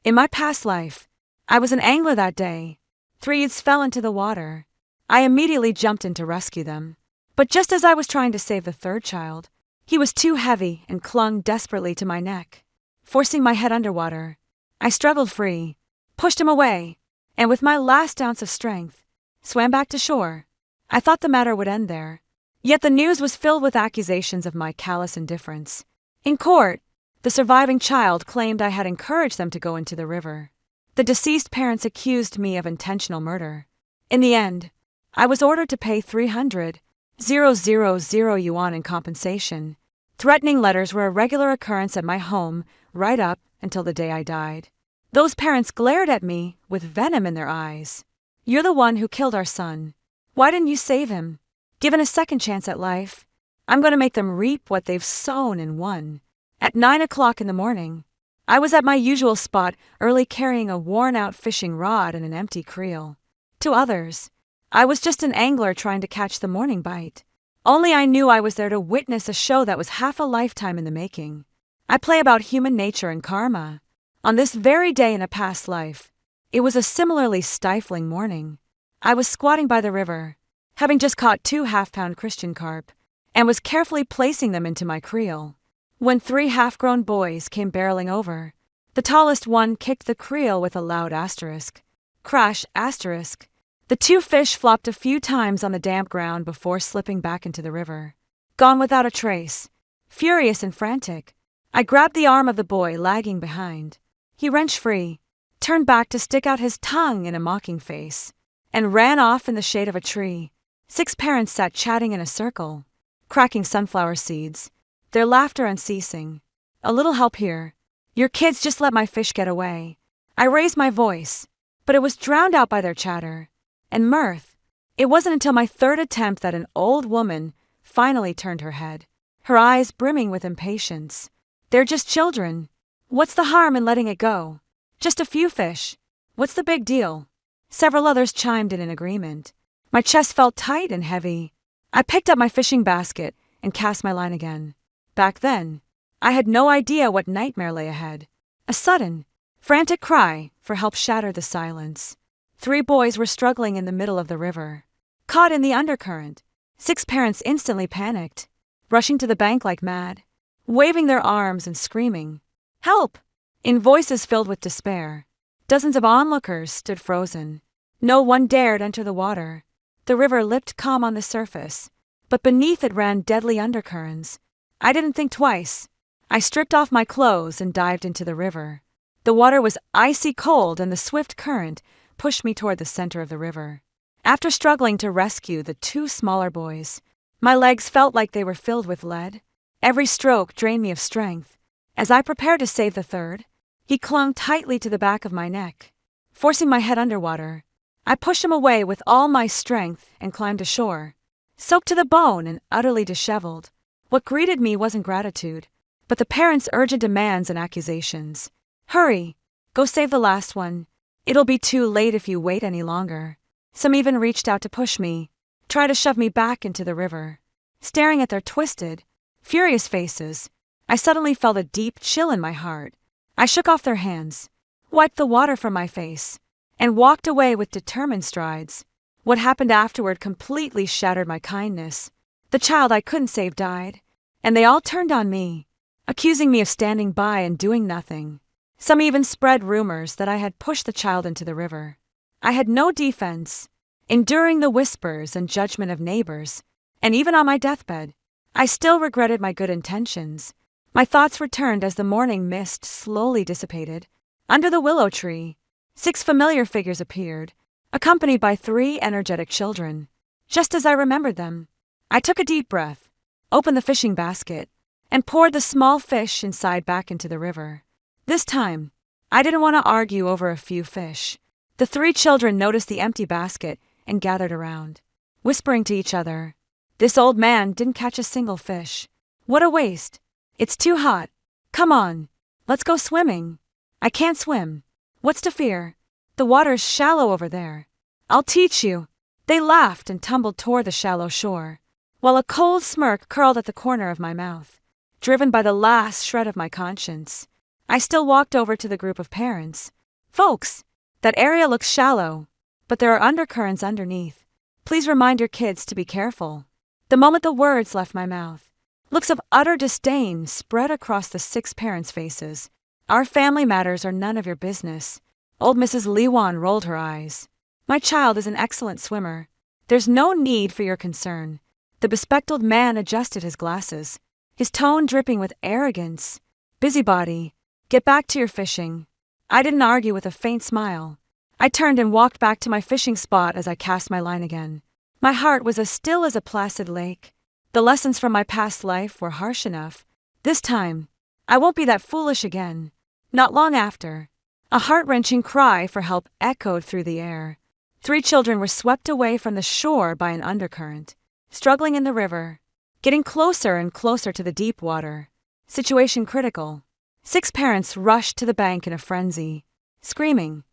In my past life, I was an angler that day. 3 youths fell into the water. I immediately jumped in to rescue them. But just as I was trying to save the third child, he was too heavy and clung desperately to my neck, forcing my head underwater. I struggled free, pushed him away, and with my last ounce of strength, swam back to shore. I thought the matter would end there. Yet the news was filled with accusations of my callous indifference. In court, the surviving child claimed I had encouraged them to go into the river. The deceased parents accused me of intentional murder. In the end, I was ordered to pay 300,000 yuan in compensation. Threatening letters were a regular occurrence at my home right up until the day I died. Those parents glared at me with venom in their eyes. "You're the one who killed our son. Why didn't you save him? Given a second chance at life, I'm going to make them reap what they've sown and won." At 9 o'clock in the morning, I was at my usual spot, early, carrying a worn-out fishing rod and an empty creel. To others, I was just an angler trying to catch the morning bite. Only I knew I was there to witness a show that was half a lifetime in the making. I play about human nature and karma. On this very day in a past life, it was a similarly stifling morning. I was squatting by the river, having just caught 2 half-pound Christian carp, and was carefully placing them into my creel, when 3 half-grown boys came barreling over. The tallest one kicked the creel with a loud asterisk. Crash, asterisk. The 2 fish flopped a few times on the damp ground before slipping back into the river. Gone without a trace. Furious and frantic, I grabbed the arm of the boy lagging behind. He wrenched free, turned back to stick out his tongue in a mocking face, and ran off in the shade of a tree. 6 parents sat chatting in a circle, cracking sunflower seeds, their laughter unceasing. "A little help here. Your kids just let my fish get away." I raised my voice, but it was drowned out by their chatter and mirth. It wasn't until my 3rd attempt that an old woman finally turned her head, her eyes brimming with impatience. "They're just children. What's the harm in letting it go? Just a few fish. What's the big deal?" Several others chimed in agreement. My chest felt tight and heavy. I picked up my fishing basket and cast my line again. Back then, I had no idea what nightmare lay ahead. A sudden, frantic cry for help shattered the silence. 3 boys were struggling in the middle of the river, caught in the undercurrent. 6 parents instantly panicked, rushing to the bank like mad, waving their arms and screaming, "Help!" in voices filled with despair. Dozens of onlookers stood frozen. No one dared enter the water. The river lipped calm on the surface, but beneath it ran deadly undercurrents. I didn't think twice. I stripped off my clothes and dived into the river. The water was icy cold, and the swift current pushed me toward the center of the river. After struggling to rescue the 2 smaller boys, my legs felt like they were filled with lead. Every stroke drained me of strength. As I prepared to save the third, he clung tightly to the back of my neck, forcing my head underwater. I pushed him away with all my strength and climbed ashore, soaked to the bone and utterly disheveled. What greeted me wasn't gratitude, but the parents' urgent demands and accusations. "Hurry! Go save the last one. It'll be too late if you wait any longer." Some even reached out to push me, try to shove me back into the river. Staring at their twisted, furious faces, I suddenly felt a deep chill in my heart. I shook off their hands, wiped the water from my face, and walked away with determined strides. What happened afterward completely shattered my kindness. The child I couldn't save died, and they all turned on me, accusing me of standing by and doing nothing. Some even spread rumors that I had pushed the child into the river. I had no defense, enduring the whispers and judgment of neighbors, and even on my deathbed, I still regretted my good intentions. My thoughts returned as the morning mist slowly dissipated. Under the willow tree, 6 familiar figures appeared, accompanied by 3 energetic children. Just as I remembered them, I took a deep breath, opened the fishing basket, and poured the small fish inside back into the river. This time, I didn't want to argue over a few fish. The 3 children noticed the empty basket and gathered around, whispering to each other, "This old man didn't catch a single fish. What a waste. It's too hot. Come on, let's go swimming." "I can't swim. What's to fear? The water's shallow over there." "I'll teach you." They laughed and tumbled toward the shallow shore, while a cold smirk curled at the corner of my mouth. Driven by the last shred of my conscience, I still walked over to the group of parents. Folks, that area looks shallow, but there are undercurrents underneath. Please remind your kids to be careful. The moment the words left my mouth, looks of utter disdain spread across the 6 parents' faces. Our family matters are none of your business. Old Mrs. Lewan rolled her eyes. My child is an excellent swimmer. There's no need for your concern. The bespectacled man adjusted his glasses, his tone dripping with arrogance. Busybody, get back to your fishing. I didn't argue with a faint smile. I turned and walked back to my fishing spot as I cast my line again. My heart was as still as a placid lake. The lessons from my past life were harsh enough. This time, I won't be that foolish again. Not long after, a heart-wrenching cry for help echoed through the air. 3 children were swept away from the shore by an undercurrent, struggling in the river, getting closer and closer to the deep water. Situation critical. 6 parents rushed to the bank in a frenzy, screaming,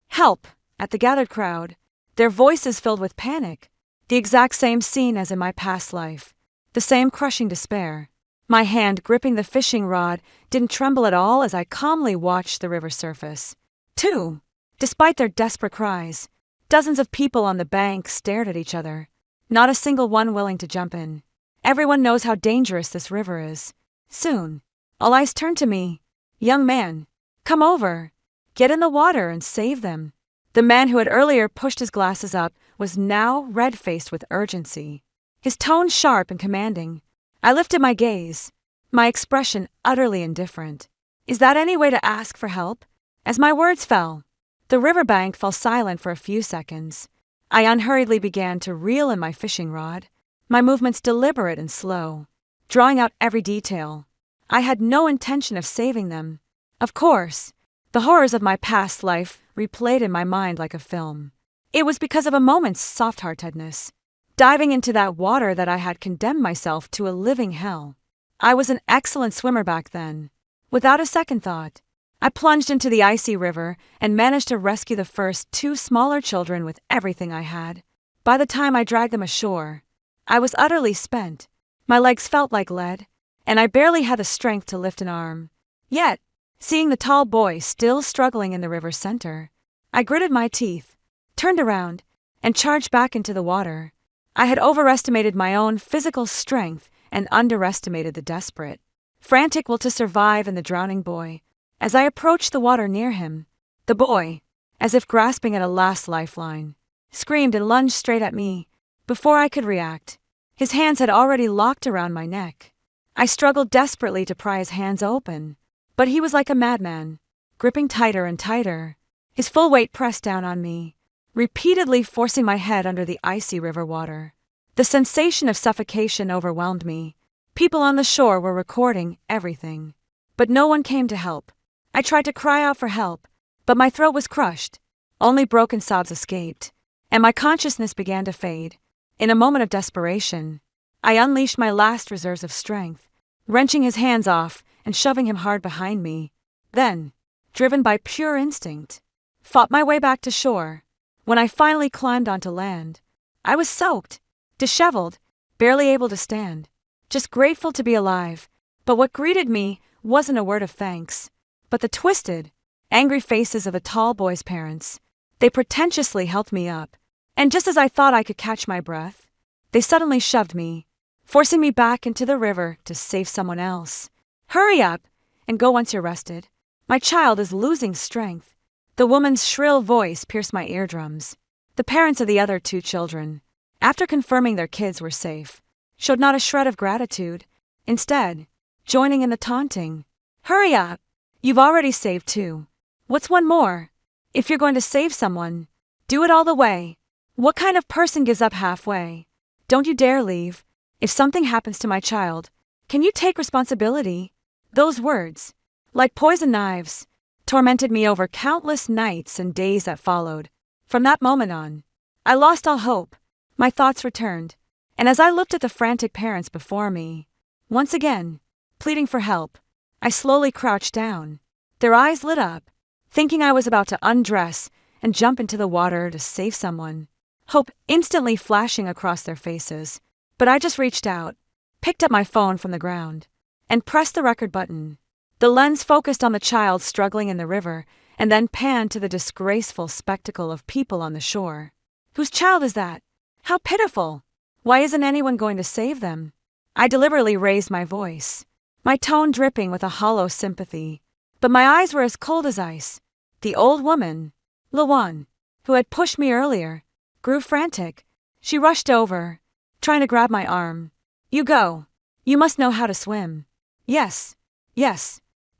"Help!" at the gathered crowd, their voices filled with panic. The exact same scene as in my past life. The same crushing despair. My hand gripping the fishing rod didn't tremble at all as I calmly watched the river surface. 2. Despite their desperate cries, dozens of people on the bank stared at each other. Not a single one willing to jump in. Everyone knows how dangerous this river is. Soon, all eyes turned to me. "Young man, come over. Get in the water and save them." The man who had earlier pushed his glasses up was now red-faced with urgency, his tone sharp and commanding. I lifted my gaze, my expression utterly indifferent. Is that any way to ask for help? As my words fell, the riverbank fell silent for a few seconds. I unhurriedly began to reel in my fishing rod, my movements deliberate and slow, drawing out every detail. I had no intention of saving them. Of course, the horrors of my past life replayed in my mind like a film. It was because of a moment's soft-heartedness, diving into that water, that I had condemned myself to a living hell. I was an excellent swimmer back then. Without a second thought, I plunged into the icy river and managed to rescue the first 2 smaller children with everything I had. By the time I dragged them ashore, I was utterly spent. My legs felt like lead, and I barely had the strength to lift an arm. Yet, seeing the tall boy still struggling in the river's center, I gritted my teeth, turned around, and charged back into the water. I had overestimated my own physical strength and underestimated the desperate, frantic will to survive in the drowning boy. As I approached the water near him, the boy, as if grasping at a last lifeline, screamed and lunged straight at me. Before I could react, his hands had already locked around my neck. I struggled desperately to pry his hands open, but he was like a madman, gripping tighter and tighter, his full weight pressed down on me, repeatedly forcing my head under the icy river water. The sensation of suffocation overwhelmed me. People on the shore were recording everything, but no one came to help. I tried to cry out for help, but my throat was crushed. Only broken sobs escaped, and my consciousness began to fade. In a moment of desperation, I unleashed my last reserves of strength, wrenching his hands off and shoving him hard behind me. Then, driven by pure instinct, fought my way back to shore. When I finally climbed onto land, I was soaked, disheveled, barely able to stand, just grateful to be alive. But what greeted me wasn't a word of thanks, but the twisted, angry faces of the tall boy's parents. They pretentiously helped me up, and just as I thought I could catch my breath, they suddenly shoved me, forcing me back into the river to save someone else. "Hurry up, and go once you're rested. My child is losing strength." The woman's shrill voice pierced my eardrums. The parents of the other 2 children, after confirming their kids were safe, showed not a shred of gratitude, instead, joining in the taunting. "Hurry up! You've already saved 2. What's one more? If you're going to save someone, do it all the way. What kind of person gives up halfway? Don't you dare leave. If something happens to my child, can you take responsibility?" Those words, like poison knives, tormented me over countless nights and days that followed. From that moment on, I lost all hope. My thoughts returned, and as I looked at the frantic parents before me, once again, pleading for help, I slowly crouched down. Their eyes lit up, thinking I was about to undress and jump into the water to save someone, hope instantly flashing across their faces. But I just reached out, picked up my phone from the ground, and pressed the record button. The lens focused on the child struggling in the river and then panned to the disgraceful spectacle of people on the shore. Whose child is that? How pitiful! Why isn't anyone going to save them? I deliberately raised my voice, my tone dripping with a hollow sympathy. But my eyes were as cold as ice. The old woman, Lawan, who had pushed me earlier, grew frantic. She rushed over, trying to grab my arm. You go. You must know how to swim. Yes.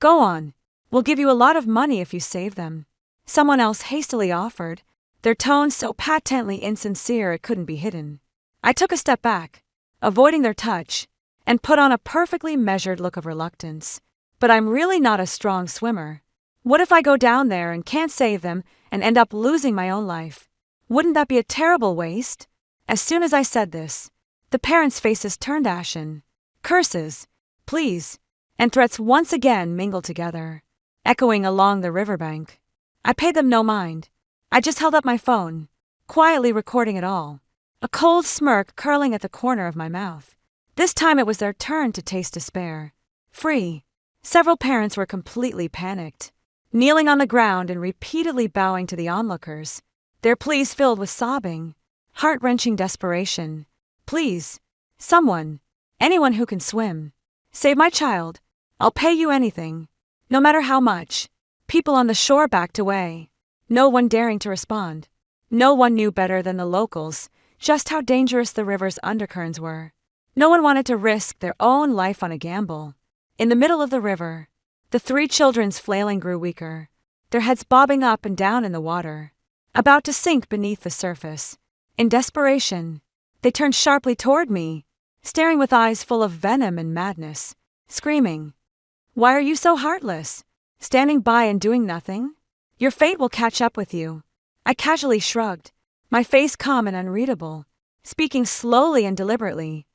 Go on. We'll give you a lot of money if you save them. Someone else hastily offered, their tone so patently insincere it couldn't be hidden. I took a step back, avoiding their touch, and put on a perfectly measured look of reluctance. But I'm really not a strong swimmer. What if I go down there and can't save them and end up losing my own life? Wouldn't that be a terrible waste? As soon as I said this, the parents' faces turned ashen. Curses, please, and threats once again mingled together, echoing along the riverbank. I paid them no mind. I just held up my phone, quietly recording it all, a cold smirk curling at the corner of my mouth. This time it was their turn to taste despair. Free. Several parents were completely panicked, kneeling on the ground and repeatedly bowing to the onlookers, their pleas filled with sobbing, heart-wrenching desperation. Please, someone, anyone who can swim, save my child. I'll pay you anything, no matter how much. People on the shore backed away, no one daring to respond. No one knew better than the locals just how dangerous the river's undercurrents were. No one wanted to risk their own life on a gamble. In the middle of the river, the three children's flailing grew weaker, their heads bobbing up and down in the water, about to sink beneath the surface. In desperation, they turned sharply toward me, staring with eyes full of venom and madness, screaming, "Why are you so heartless? Standing by and doing nothing? Your fate will catch up with you." I casually shrugged, my face calm and unreadable, speaking slowly and deliberately.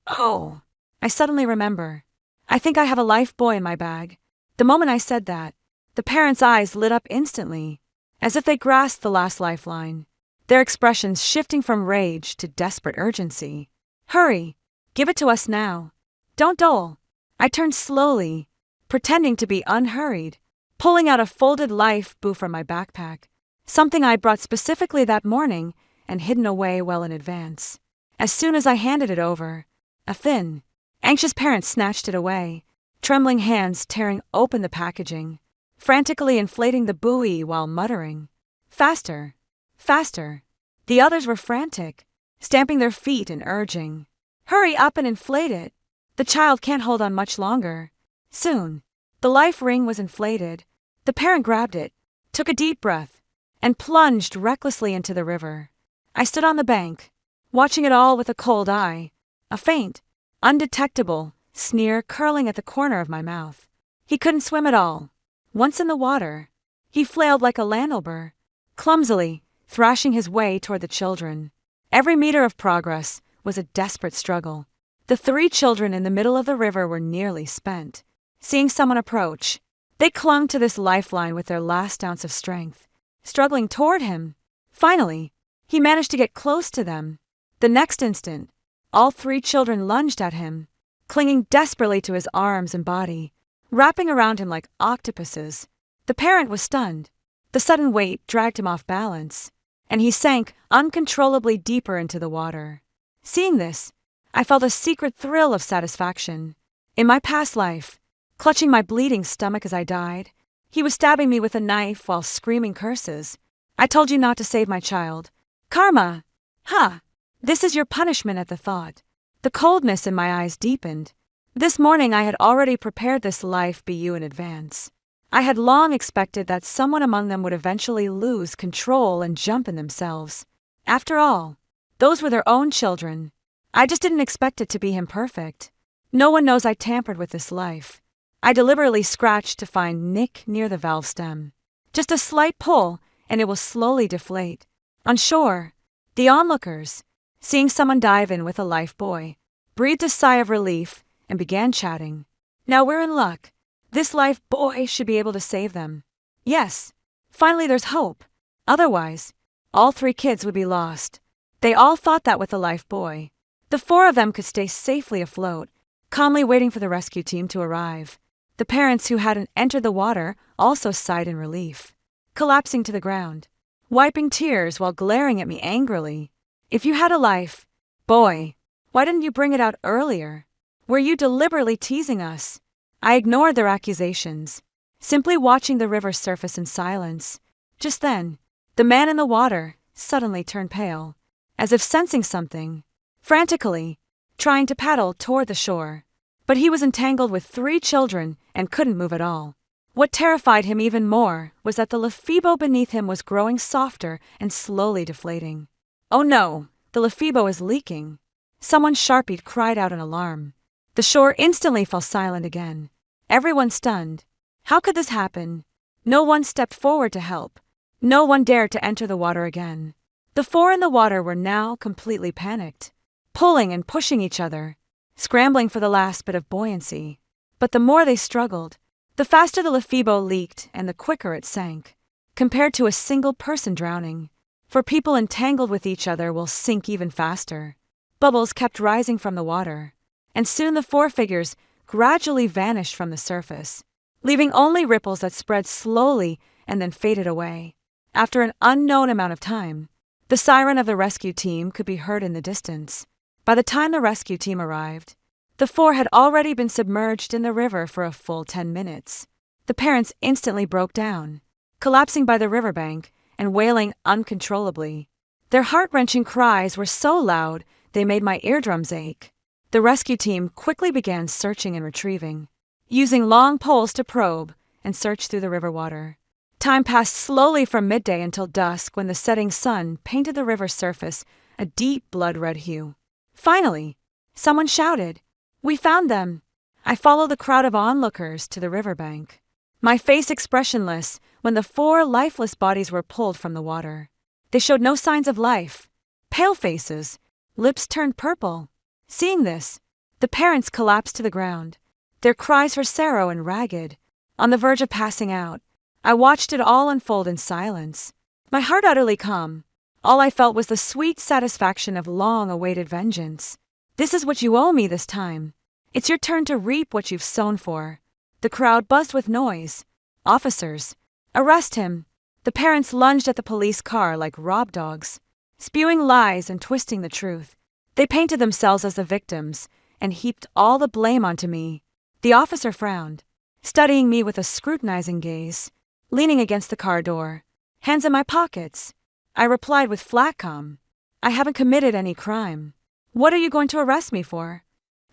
"Oh, I suddenly remember. I think I have a life buoy in my bag." The moment I said that, the parents' eyes lit up instantly, as if they grasped the last lifeline, their expressions shifting from rage to desperate urgency. "Hurry! Give it to us now. Don't dawdle." I turned slowly, pretending to be unhurried, pulling out a folded life buoy from my backpack, something I'd brought specifically that morning and hidden away well in advance. As soon as I handed it over, a thin, anxious parent snatched it away, trembling hands tearing open the packaging, frantically inflating the buoy while muttering, "Faster! Faster!" The others were frantic, stamping their feet and urging, "Hurry up and inflate it! The child can't hold on much longer." Soon, the life ring was inflated. The parent grabbed it, took a deep breath, and plunged recklessly into the river. I stood on the bank, watching it all with a cold eye, a faint, undetectable sneer curling at the corner of my mouth. He couldn't swim at all. Once in the water, he flailed like a landlubber, clumsily thrashing his way toward the children. Every meter of progress was a desperate struggle. The three children in the middle of the river were nearly spent. Seeing someone approach, they clung to this lifeline with their last ounce of strength, struggling toward him. Finally, he managed to get close to them. The next instant, all three children lunged at him, clinging desperately to his arms and body, wrapping around him like octopuses. The parent was stunned. The sudden weight dragged him off balance, and he sank uncontrollably deeper into the water. Seeing this, I felt a secret thrill of satisfaction. In my past life, clutching my bleeding stomach as I died, he was stabbing me with a knife while screaming curses. "I told you not to save my child. Karma! Ha! This is your punishment." At the thought, the coldness in my eyes deepened. This morning I had already prepared this life BU in advance. I had long expected that someone among them would eventually lose control and jump in themselves. After all, those were their own children. I just didn't expect it to be him perfect. No one knows I tampered with this life. I deliberately scratched to find nick near the valve stem. Just a slight pull, and it will slowly deflate. On shore, the onlookers, seeing someone dive in with a life buoy, breathed a sigh of relief and began chatting. Now we're in luck. This life buoy should be able to save them. Yes, finally there's hope. Otherwise, all three kids would be lost. They all thought that with the life buoy. The four of them could stay safely afloat, calmly waiting for the rescue team to arrive. The parents who hadn't entered the water also sighed in relief, collapsing to the ground, wiping tears while glaring at me angrily. If you had a life, boy, why didn't you bring it out earlier? Were you deliberately teasing us? I ignored their accusations, simply watching the river surface in silence. Just then, the man in the water suddenly turned pale, as if sensing something, frantically trying to paddle toward the shore. But he was entangled with 3 children and couldn't move at all. What terrified him even more was that the lefebo beneath him was growing softer and slowly deflating. Oh no, the lefebo is leaking. Someone sharpied cried out in alarm. The shore instantly fell silent again. Everyone stunned. How could this happen? No one stepped forward to help. No one dared to enter the water again. The 4 in the water were now completely panicked, pulling and pushing each other, scrambling for the last bit of buoyancy. But the more they struggled, the faster the lefebo leaked and the quicker it sank, compared to a single person drowning. For people entangled with each other will sink even faster. Bubbles kept rising from the water, and soon the 4 figures gradually vanished from the surface, leaving only ripples that spread slowly and then faded away. After an unknown amount of time, the siren of the rescue team could be heard in the distance. By the time the rescue team arrived, the 4 had already been submerged in the river for a full 10 minutes. The parents instantly broke down, collapsing by the riverbank and wailing uncontrollably. Their heart-wrenching cries were so loud they made my eardrums ache. The rescue team quickly began searching and retrieving, using long poles to probe and search through the river water. Time passed slowly from midday until dusk when the setting sun painted the river surface a deep blood-red hue. Finally, someone shouted, "We found them!" I followed the crowd of onlookers to the riverbank, my face expressionless when the 4 lifeless bodies were pulled from the water. They showed no signs of life, pale faces, lips turned purple. Seeing this, the parents collapsed to the ground, their cries for sorrow and ragged, on the verge of passing out. I watched it all unfold in silence, my heart utterly calm. All I felt was the sweet satisfaction of long-awaited vengeance. This is what you owe me this time. It's your turn to reap what you've sown for. The crowd buzzed with noise. Officers, arrest him. The parents lunged at the police car like rob dogs, spewing lies and twisting the truth. They painted themselves as the victims and heaped all the blame onto me. The officer frowned, studying me with a scrutinizing gaze, leaning against the car door, hands in my pockets. I replied with flat calm, "I haven't committed any crime. What are you going to arrest me for?"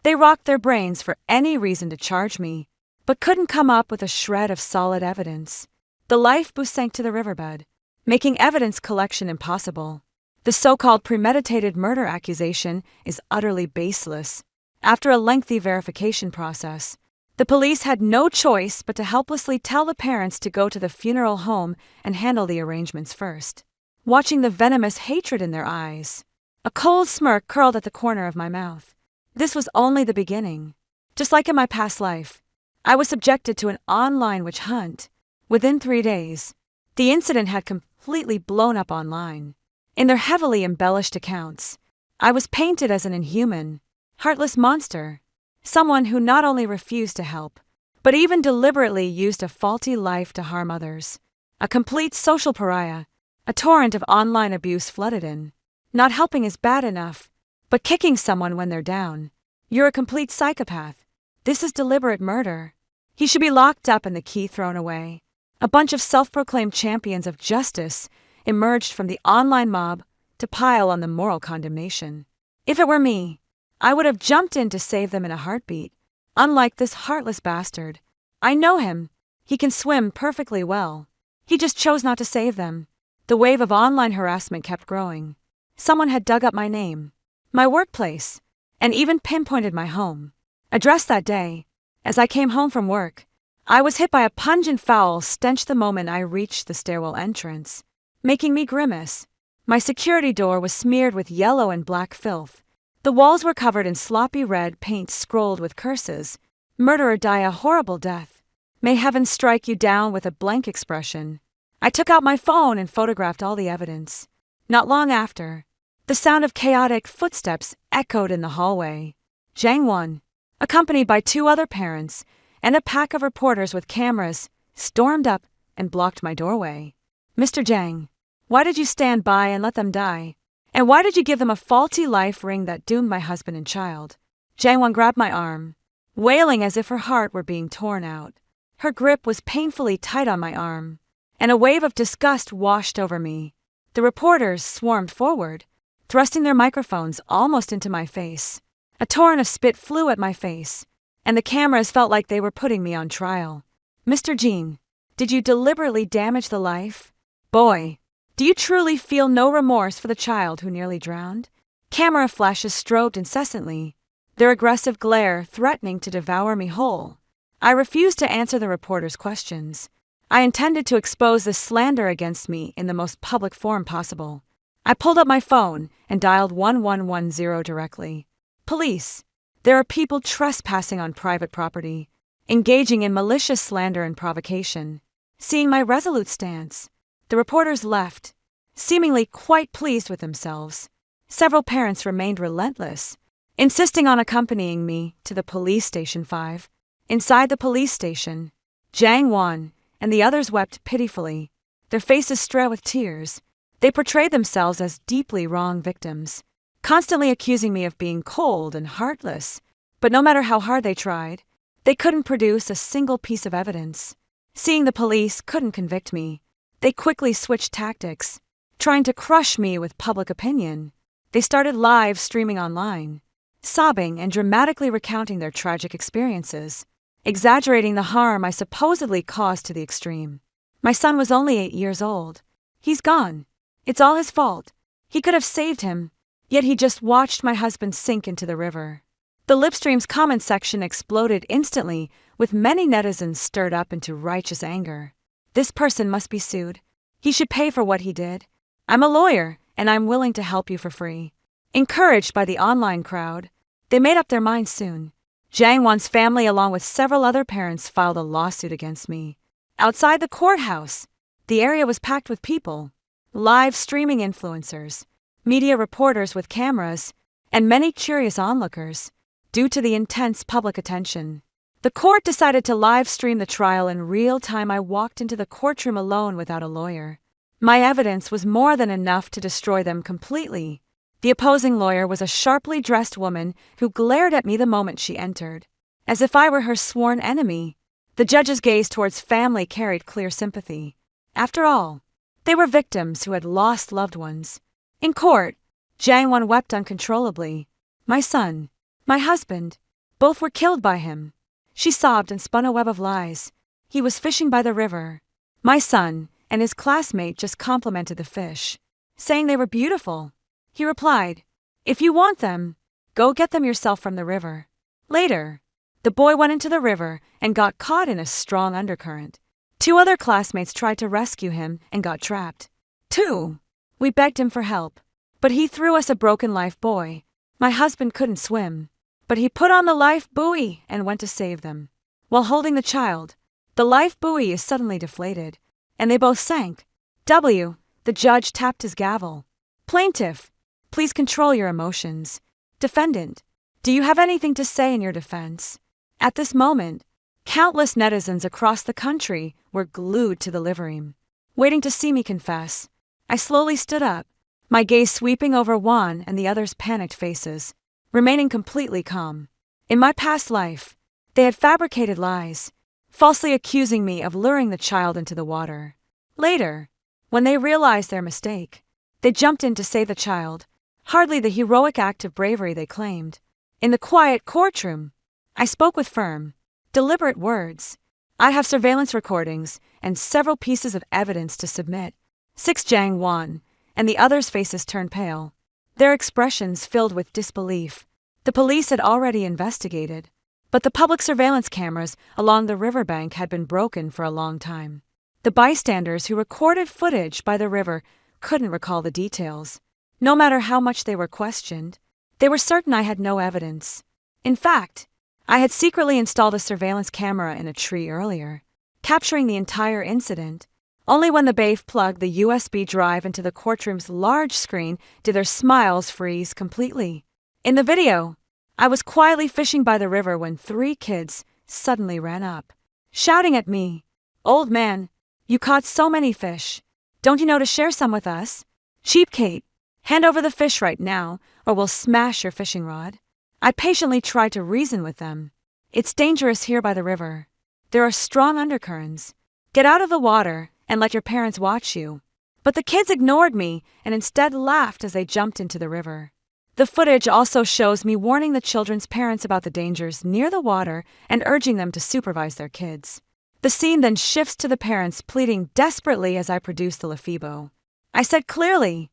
They rocked their brains for any reason to charge me, but couldn't come up with a shred of solid evidence. The lifeboat sank to the riverbed, making evidence collection impossible. The so-called premeditated murder accusation is utterly baseless. After a lengthy verification process, the police had no choice but to helplessly tell the parents to go to the funeral home and handle the arrangements first. Watching the venomous hatred in their eyes, a cold smirk curled at the corner of my mouth. This was only the beginning. Just like in my past life, I was subjected to an online witch hunt. Within 3 days, the incident had completely blown up online. In their heavily embellished accounts, I was painted as an inhuman, heartless monster, someone who not only refused to help, but even deliberately used a faulty life to harm others. A complete social pariah. A torrent of online abuse flooded in. Not helping is bad enough, but kicking someone when they're down. You're a complete psychopath. This is deliberate murder. He should be locked up and the key thrown away. A bunch of self-proclaimed champions of justice emerged from the online mob to pile on the moral condemnation. If it were me, I would have jumped in to save them in a heartbeat. Unlike this heartless bastard, I know him. He can swim perfectly well. He just chose not to save them. The wave of online harassment kept growing. Someone had dug up my name, my workplace, and even pinpointed my home address that day. As I came home from work, I was hit by a pungent foul stench the moment I reached the stairwell entrance, making me grimace. My security door was smeared with yellow and black filth. The walls were covered in sloppy red paint scrolled with curses. "Murderer, die a horrible death. May heaven strike you down with a blank expression." I took out my phone and photographed all the evidence. Not long after, the sound of chaotic footsteps echoed in the hallway. Jang Won, accompanied by 2 other parents, and a pack of reporters with cameras stormed up and blocked my doorway. "Mr. Jang, why did you stand by and let them die? And why did you give them a faulty life ring that doomed my husband and child?" Jangwon grabbed my arm, wailing as if her heart were being torn out. Her grip was painfully tight on my arm, and a wave of disgust washed over me. The reporters swarmed forward, thrusting their microphones almost into my face. A torrent of spit flew at my face, and the cameras felt like they were putting me on trial. "Mr. Jean, did you deliberately damage the life? Boy, do you truly feel no remorse for the child who nearly drowned?" Camera flashes strobed incessantly, their aggressive glare threatening to devour me whole. I refused to answer the reporters' questions. I intended to expose the slander against me in the most public forum possible. I pulled up my phone and dialed 1110 directly. "Police, there are people trespassing on private property, engaging in malicious slander and provocation." Seeing my resolute stance, the reporters left, seemingly quite pleased with themselves. Several parents remained relentless, insisting on accompanying me to the police station 5. Inside the police station, Jang Won and the others wept pitifully, their faces strewn with tears. They portrayed themselves as deeply wrong victims, constantly accusing me of being cold and heartless. But no matter how hard they tried, they couldn't produce a single piece of evidence. Seeing the police couldn't convict me, they quickly switched tactics, trying to crush me with public opinion. They started live streaming online, sobbing and dramatically recounting their tragic experiences, exaggerating the harm I supposedly caused to the extreme. My son was only 8 years old. "He's gone. It's all his fault. He could have saved him, yet he just watched my husband sink into the river." The Livestream's comment section exploded instantly, with many netizens stirred up into righteous anger. "This person must be sued. He should pay for what he did. I'm a lawyer, and I'm willing to help you for free." Encouraged by the online crowd, they made up their minds soon. Jang Won's family, along with several other parents, filed a lawsuit against me. Outside the courthouse, the area was packed with people, live streaming influencers, media reporters with cameras, and many curious onlookers. Due to the intense public attention, the court decided to live stream the trial in real time. I walked into the courtroom alone without a lawyer. My evidence was more than enough to destroy them completely. The opposing lawyer was a sharply dressed woman who glared at me the moment she entered, as if I were her sworn enemy. The judge's gaze towards family carried clear sympathy. After all, they were victims who had lost loved ones. In court, Jang Won wept uncontrollably. "My son, my husband, both were killed by him." She sobbed and spun a web of lies. "He was fishing by the river. My son and his classmate just complimented the fish, saying they were beautiful. He replied, 'If you want them, go get them yourself from the river.' Later, the boy went into the river and got caught in a strong undercurrent. 2 other classmates tried to rescue him and got trapped. 2. We begged him for help, but he threw us a broken life buoy. My husband couldn't swim, but he put on the life buoy and went to save them. While holding the child, the life buoy is suddenly deflated, and they both sank. The judge tapped his gavel. Plaintiff, please control your emotions. Defendant, do you have anything to say in your defense? At this moment, countless netizens across the country were glued to the livestream, waiting to see me confess. I slowly stood up, my gaze sweeping over Juan and the others' panicked faces, remaining completely calm. In my past life, they had fabricated lies, falsely accusing me of luring the child into the water. Later, when they realized their mistake, they jumped in to save the child, hardly the heroic act of bravery they claimed. In the quiet courtroom, I spoke with firm, deliberate words. I have surveillance recordings and several pieces of evidence to submit. 6 Jang Won, and the others' faces turned pale, their expressions filled with disbelief. The police had already investigated, but the public surveillance cameras along the riverbank had been broken for a long time. The bystanders who recorded footage by the river couldn't recall the details. No matter how much they were questioned, they were certain I had no evidence. In fact, I had secretly installed a surveillance camera in a tree earlier, capturing the entire incident. Only when the babe plugged the USB drive into the courtroom's large screen did their smiles freeze completely. In the video, I was quietly fishing by the river when 3 kids suddenly ran up, shouting at me, "Old man, you caught so many fish. Don't you know to share some with us? Cheap Kate, hand over the fish right now, or we'll smash your fishing rod." I patiently tried to reason with them. "It's dangerous here by the river. There are strong undercurrents. Get out of the water and let your parents watch you." But the kids ignored me and instead laughed as they jumped into the river. The footage also shows me warning the children's parents about the dangers near the water and urging them to supervise their kids. The scene then shifts to the parents pleading desperately as I produce the Lefebo. I said clearly,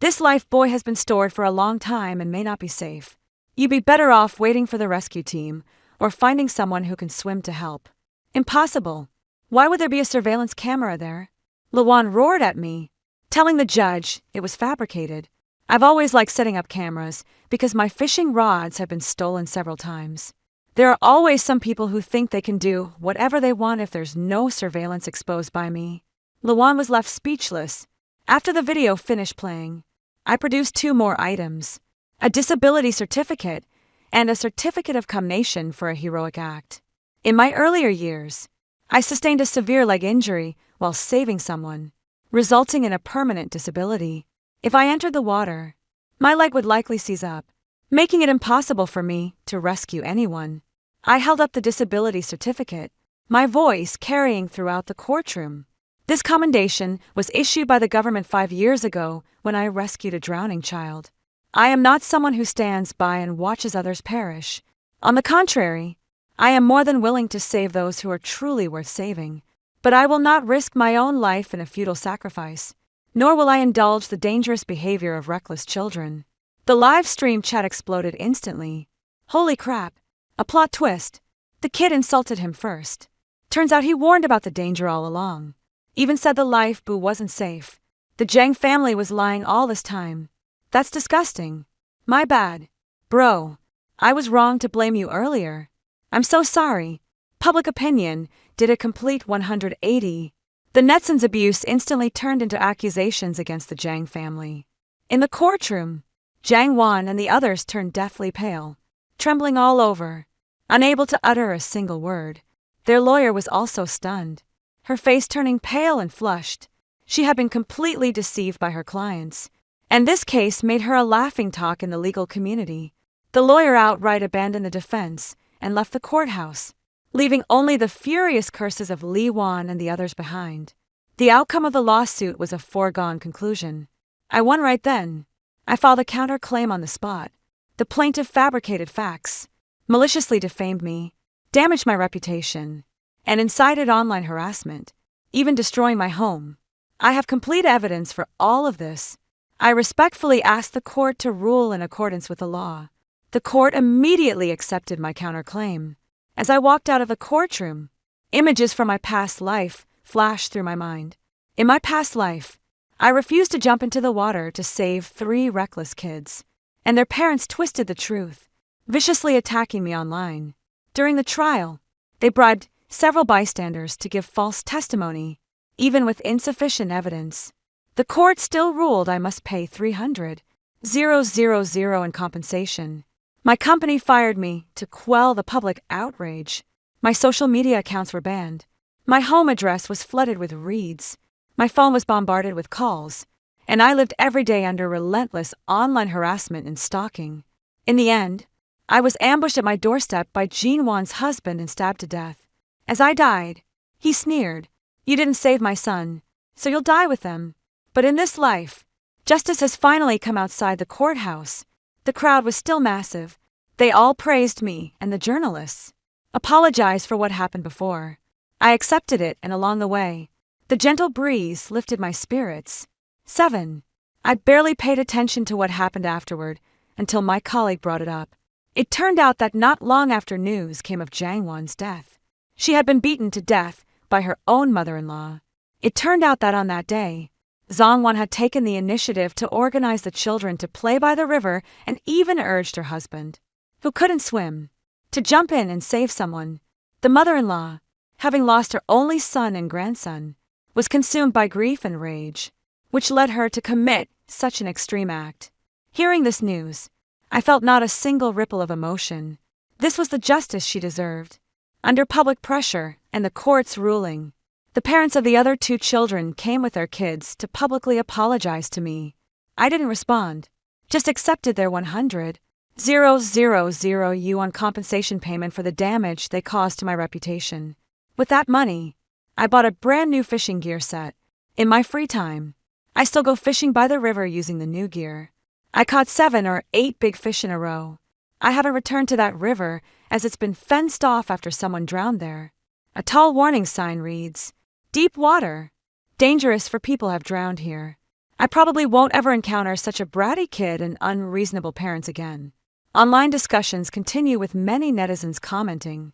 "This life buoy has been stored for a long time and may not be safe. You'd be better off waiting for the rescue team or finding someone who can swim to help." "Impossible. Why would there be a surveillance camera there?" Lawan roared at me, telling the judge it was fabricated. I've always liked setting up cameras because my fishing rods have been stolen several times. There are always some people who think they can do whatever they want if there's no surveillance exposed by me. Lawan was left speechless. After the video finished playing, I produced 2 more items: a disability certificate and a certificate of commendation for a heroic act. In my earlier years, I sustained a severe leg injury while saving someone, resulting in a permanent disability. If I entered the water, my leg would likely seize up, making it impossible for me to rescue anyone. I held up the disability certificate, my voice carrying throughout the courtroom. This commendation was issued by the government 5 years ago when I rescued a drowning child. I am not someone who stands by and watches others perish. On the contrary, I am more than willing to save those who are truly worth saving. But I will not risk my own life in a futile sacrifice, nor will I indulge the dangerous behavior of reckless children. The live stream chat exploded instantly. Holy crap, a plot twist. The kid insulted him first. Turns out he warned about the danger all along. Even said the life buoy wasn't safe. The Zhang family was lying all this time. That's disgusting. My bad. Bro, I was wrong to blame you earlier. I'm so sorry. Public opinion did a complete 180. The netizens' abuse instantly turned into accusations against the Zhang family. In the courtroom, Zhang Wan and the others turned deathly pale, trembling all over, unable to utter a single word. Their lawyer was also stunned, her face turning pale and flushed. She had been completely deceived by her clients, and this case made her a laughingstock in the legal community. The lawyer outright abandoned the defense and left the courthouse, leaving only the furious curses of Li Wan and the others behind. The outcome of the lawsuit was a foregone conclusion. I won right then. I filed a counterclaim on the spot. The plaintiff fabricated facts, maliciously defamed me, damaged my reputation, and incited online harassment, even destroying my home. I have complete evidence for all of this. I respectfully asked the court to rule in accordance with the law. The court immediately accepted my counterclaim. As I walked out of the courtroom, images from my past life flashed through my mind. In my past life, I refused to jump into the water to save 3 reckless kids, and their parents twisted the truth, viciously attacking me online. During the trial, they bribed several bystanders to give false testimony, even with insufficient evidence. The court still ruled I must pay $300,000 in compensation. My company fired me to quell the public outrage. My social media accounts were banned. My home address was flooded with reads. My phone was bombarded with calls, and I lived every day under relentless online harassment and stalking. In the end, I was ambushed at my doorstep by Jean Wan's husband and stabbed to death. As I died, he sneered, "You didn't save my son, so you'll die with them." But in this life, justice has finally come outside the courthouse. The crowd was still massive. They all praised me and the journalists, apologized for what happened before. I accepted it, and along the way, the gentle breeze lifted my spirits. 7. I barely paid attention to what happened afterward until my colleague brought it up. It turned out that not long after news came of Zhang Wan's death, she had been beaten to death by her own mother-in-law. It turned out that on that day, Zhang Wan had taken the initiative to organize the children to play by the river and even urged her husband, who couldn't swim, to jump in and save someone. The mother-in-law, having lost her only son and grandson, was consumed by grief and rage, which led her to commit such an extreme act. Hearing this news, I felt not a single ripple of emotion. This was the justice she deserved. under public pressure and the court's ruling. The parents of the other 2 children came with their kids to publicly apologize to me. I didn't respond, just accepted their 100,000 yuan compensation payment for the damage they caused to my reputation. With that money, I bought a brand new fishing gear set. In my free time, I still go fishing by the river using the new gear. I caught 7 or 8 big fish in a row. I haven't returned to that river as it's been fenced off after someone drowned there. A tall warning sign reads, "Deep water. Dangerous for people have drowned here." I probably won't ever encounter such a bratty kid and unreasonable parents again. Online discussions continue with many netizens commenting,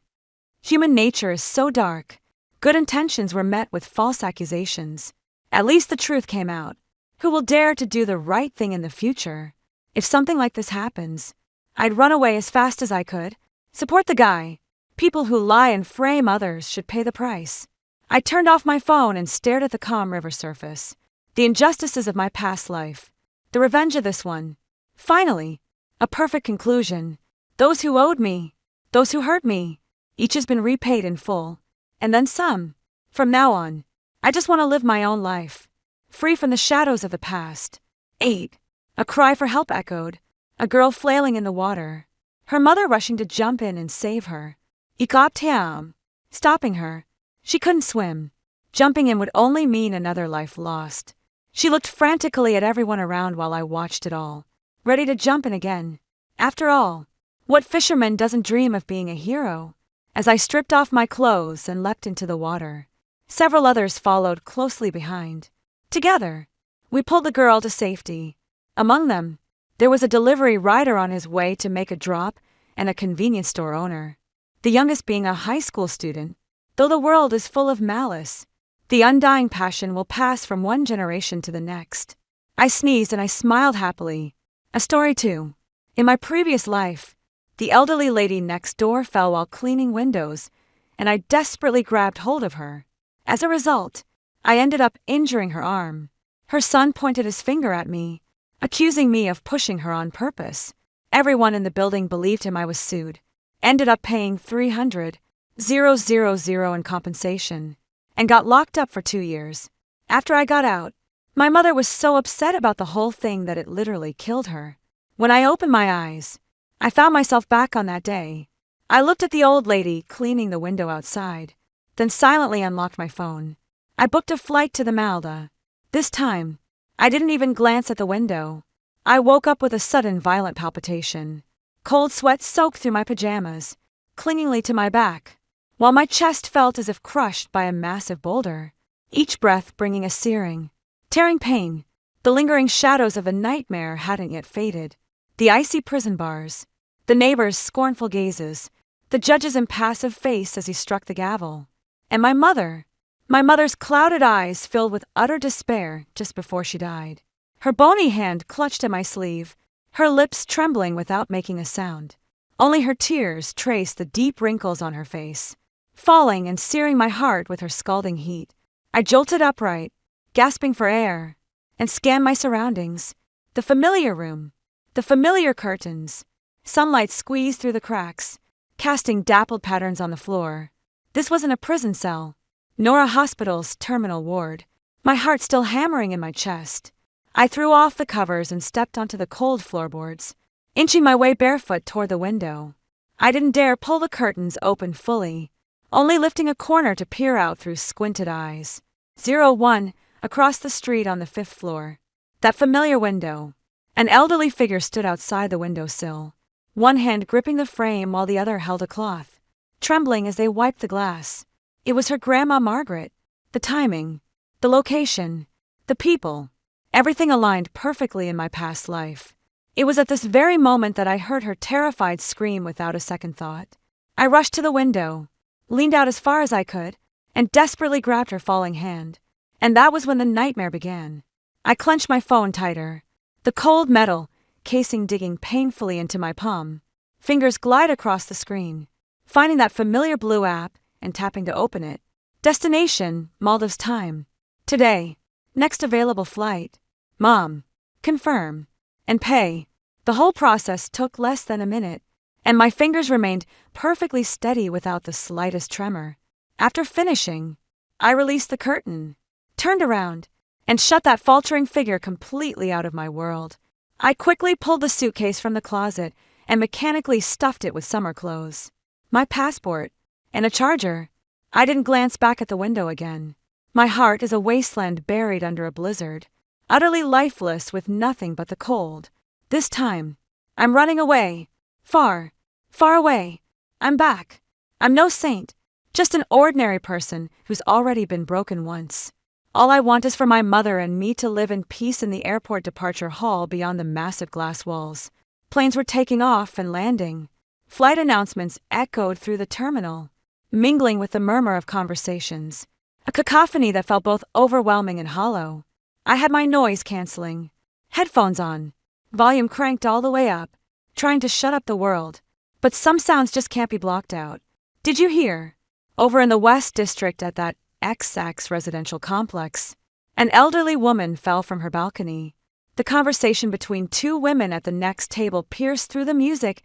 "Human nature is so dark. Good intentions were met with false accusations. At least the truth came out. Who will dare to do the right thing in the future? If something like this happens, I'd run away as fast as I could. Support the guy. People who lie and frame others should pay the price." I turned off my phone and stared at the calm river surface. The injustices of my past life. The revenge of this one. Finally, a perfect conclusion. Those who owed me, those who hurt me, each has been repaid in full. And then some. From now on, I just want to live my own life, free from the shadows of the past. 8. A cry for help echoed. A girl flailing in the water. Her mother rushing to jump in and save her. Ikop stopping her. She couldn't swim. Jumping in would only mean another life lost. She looked frantically at everyone around while I watched it all, ready to jump in again. After all, what fisherman doesn't dream of being a hero? As I stripped off my clothes and leapt into the water, several others followed closely behind. Together, we pulled the girl to safety. Among them, there was a delivery rider on his way to make a drop and a convenience store owner, the youngest being a high school student. Though the world is full of malice, the undying passion will pass from one generation to the next. I sneezed and I smiled happily. A story too. In my previous life, the elderly lady next door fell while cleaning windows, and I desperately grabbed hold of her. As a result, I ended up injuring her arm. Her son pointed his finger at me, accusing me of pushing her on purpose. Everyone in the building believed him. I was sued. Ended up paying 300,000 in compensation, and got locked up for 2 years. After I got out, my mother was so upset about the whole thing that it literally killed her. When I opened my eyes, I found myself back on that day. I looked at the old lady cleaning the window outside, then silently unlocked my phone. I booked a flight to the Malta. This time, I didn't even glance at the window. I woke up with a sudden violent palpitation. Cold sweat soaked through my pajamas, clingingly to my back, while my chest felt as if crushed by a massive boulder, each breath bringing a searing, tearing pain. The lingering shadows of a nightmare hadn't yet faded. The icy prison bars, the neighbors' scornful gazes, the judge's impassive face as he struck the gavel, and my mother's clouded eyes filled with utter despair just before she died. Her bony hand clutched at my sleeve, her lips trembling without making a sound. Only her tears traced the deep wrinkles on her face, falling and searing my heart with her scalding heat. I jolted upright, gasping for air, and scanned my surroundings. The familiar room, the familiar curtains. Sunlight squeezed through the cracks, casting dappled patterns on the floor. This wasn't a prison cell, nor a hospital's terminal ward. My heart still hammering in my chest, I threw off the covers and stepped onto the cold floorboards, inching my way barefoot toward the window. I didn't dare pull the curtains open fully, only lifting a corner to peer out through squinted eyes. 01, across the street on the 5th floor. That familiar window. An elderly figure stood outside the windowsill, one hand gripping the frame while the other held a cloth, trembling as they wiped the glass. It was her Grandma Margaret. The timing, the location, the people, everything aligned perfectly in my past life. It was at this very moment that I heard her terrified scream without a second thought. I rushed to the window, leaned out as far as I could, and desperately grabbed her falling hand. And that was when the nightmare began. I clenched my phone tighter, the cold metal casing digging painfully into my palm. Fingers glide across the screen, finding that familiar blue app and tapping to open it. Destination, Maldives time. Today. Next available flight. Mom. Confirm. And pay. The whole process took less than a minute, and my fingers remained perfectly steady without the slightest tremor. After finishing, I released the curtain, turned around, and shut that faltering figure completely out of my world. I quickly pulled the suitcase from the closet and mechanically stuffed it with summer clothes, my passport, and a charger. I didn't glance back at the window again. My heart is a wasteland buried under a blizzard, utterly lifeless with nothing but the cold. This time, I'm running away. Far, far away. I'm back. I'm no saint, just an ordinary person who's already been broken once. All I want is for my mother and me to live in peace in the airport departure hall beyond the massive glass walls. Planes were taking off and landing. Flight announcements echoed through the terminal, mingling with the murmur of conversations. A cacophony that felt both overwhelming and hollow. I had my noise-canceling headphones on, volume cranked all the way up, trying to shut up the world. But some sounds just can't be blocked out. Did you hear? Over in the West District at that XX residential complex, an elderly woman fell from her balcony. The conversation between two women at the next table pierced through the music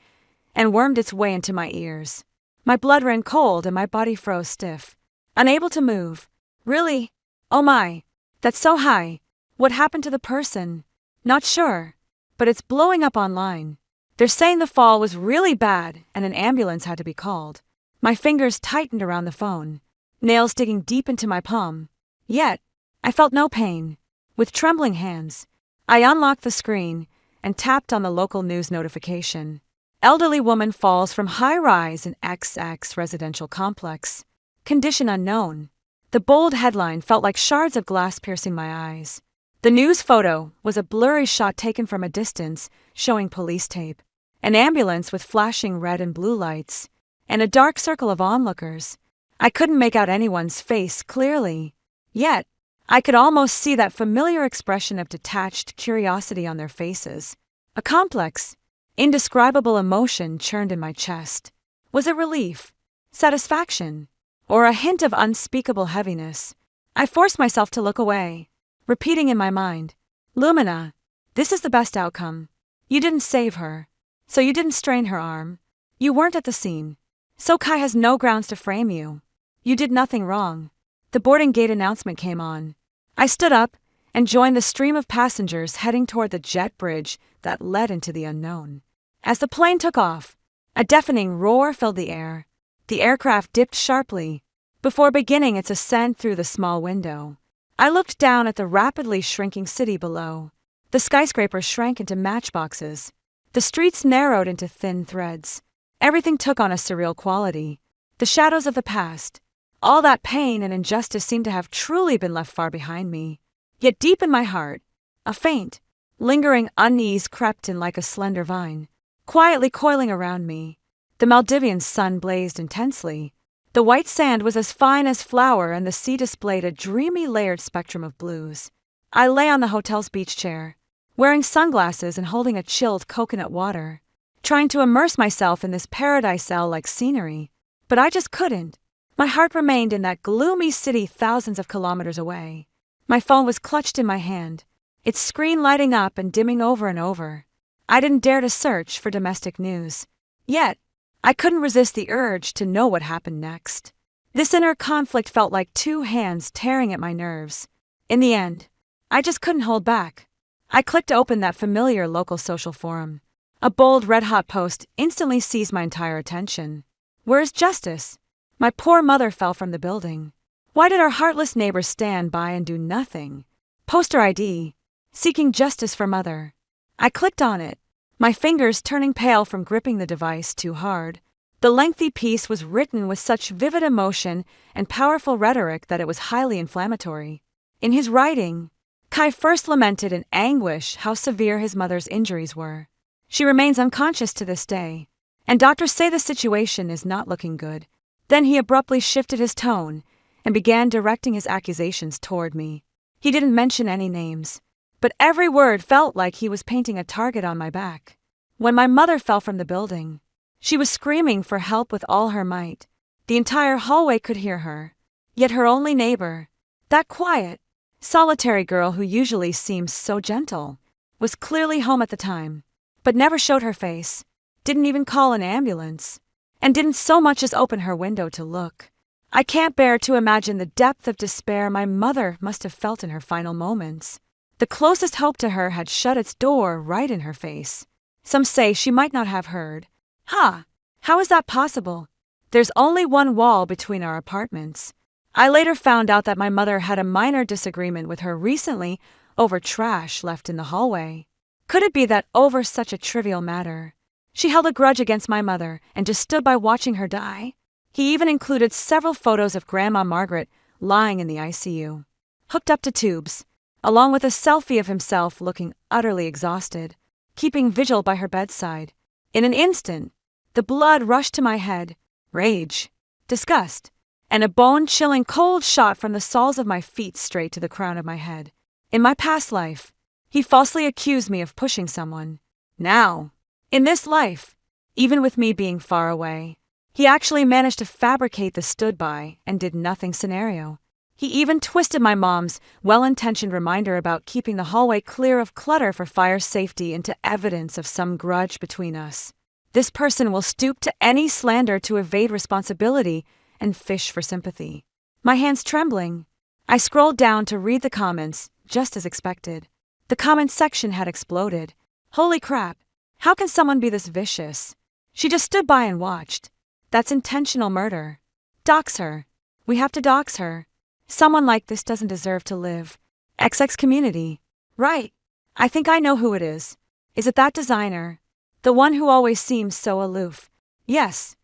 and wormed its way into my ears. My blood ran cold and my body froze stiff, unable to move. Really? Oh my, that's so high. What happened to the person? Not sure, but it's blowing up online. They're saying the fall was really bad and an ambulance had to be called. My fingers tightened around the phone, nails digging deep into my palm. Yet, I felt no pain. With trembling hands, I unlocked the screen and tapped on the local news notification. Elderly woman falls from high-rise in XX residential complex. Condition unknown. The bold headline felt like shards of glass piercing my eyes. The news photo was a blurry shot taken from a distance, showing police tape, an ambulance with flashing red and blue lights, and a dark circle of onlookers. I couldn't make out anyone's face clearly. Yet, I could almost see that familiar expression of detached curiosity on their faces. A complex, indescribable emotion churned in my chest. Was it relief, satisfaction, or a hint of unspeakable heaviness? I forced myself to look away, repeating in my mind, Lumina, this is the best outcome. You didn't save her, so you didn't strain her arm. You weren't at the scene, so Kai has no grounds to frame you. You did nothing wrong. The boarding gate announcement came on. I stood up and joined the stream of passengers heading toward the jet bridge that led into the unknown. As the plane took off, a deafening roar filled the air. The aircraft dipped sharply before beginning its ascent through the small window. I looked down at the rapidly shrinking city below. The skyscrapers shrank into matchboxes. The streets narrowed into thin threads. Everything took on a surreal quality. The shadows of the past, all that pain and injustice seemed to have truly been left far behind me. Yet deep in my heart, a faint, lingering unease crept in like a slender vine, quietly coiling around me. The Maldivian sun blazed intensely. The white sand was as fine as flour and the sea displayed a dreamy layered spectrum of blues. I lay on the hotel's beach chair, wearing sunglasses and holding a chilled coconut water, trying to immerse myself in this paradise-like scenery. But I just couldn't. My heart remained in that gloomy city thousands of kilometers away. My phone was clutched in my hand, its screen lighting up and dimming over and over. I didn't dare to search for domestic news. Yet, I couldn't resist the urge to know what happened next. This inner conflict felt like two hands tearing at my nerves. In the end, I just couldn't hold back. I clicked open that familiar local social forum. A bold red-hot post instantly seized my entire attention. Where is justice? My poor mother fell from the building. Why did our heartless neighbors stand by and do nothing? Poster ID. Seeking justice for mother. I clicked on it, my fingers turning pale from gripping the device too hard. The lengthy piece was written with such vivid emotion and powerful rhetoric that it was highly inflammatory. In his writing, Kai first lamented in anguish how severe his mother's injuries were. She remains unconscious to this day, and doctors say the situation is not looking good. Then he abruptly shifted his tone and began directing his accusations toward me. He didn't mention any names, but every word felt like he was painting a target on my back. When my mother fell from the building, she was screaming for help with all her might. The entire hallway could hear her. Yet her only neighbor, that quiet, solitary girl who usually seems so gentle, was clearly home at the time, but never showed her face. didn't even call an ambulance, and didn't so much as open her window to look. I can't bear to imagine the depth of despair my mother must have felt in her final moments. The closest hope to her had shut its door right in her face. Some say she might not have heard. How is that possible? There's only one wall between our apartments. I later found out that my mother had a minor disagreement with her recently over trash left in the hallway. Could it be that over such a trivial matter, she held a grudge against my mother and just stood by watching her die? He even included several photos of Grandma Margaret lying in the ICU, hooked up to tubes, along with a selfie of himself looking utterly exhausted, keeping vigil by her bedside. In an instant, the blood rushed to my head, rage, disgust, and a bone-chilling cold shot from the soles of my feet straight to the crown of my head. In my past life, he falsely accused me of pushing someone. Now, in this life, even with me being far away, he actually managed to fabricate the stood by and did nothing scenario. He even twisted my mom's well-intentioned reminder about keeping the hallway clear of clutter for fire safety into evidence of some grudge between us. This person will stoop to any slander to evade responsibility and fish for sympathy. My hands trembling, I scrolled down to read the comments, just as expected. The comment section had exploded. Holy crap, how can someone be this vicious? She just stood by and watched. That's intentional murder. Dox her. We have to dox her. Someone like this doesn't deserve to live. XX community. Right. I think I know who it is. Is it that designer? The one who always seems so aloof. Yes,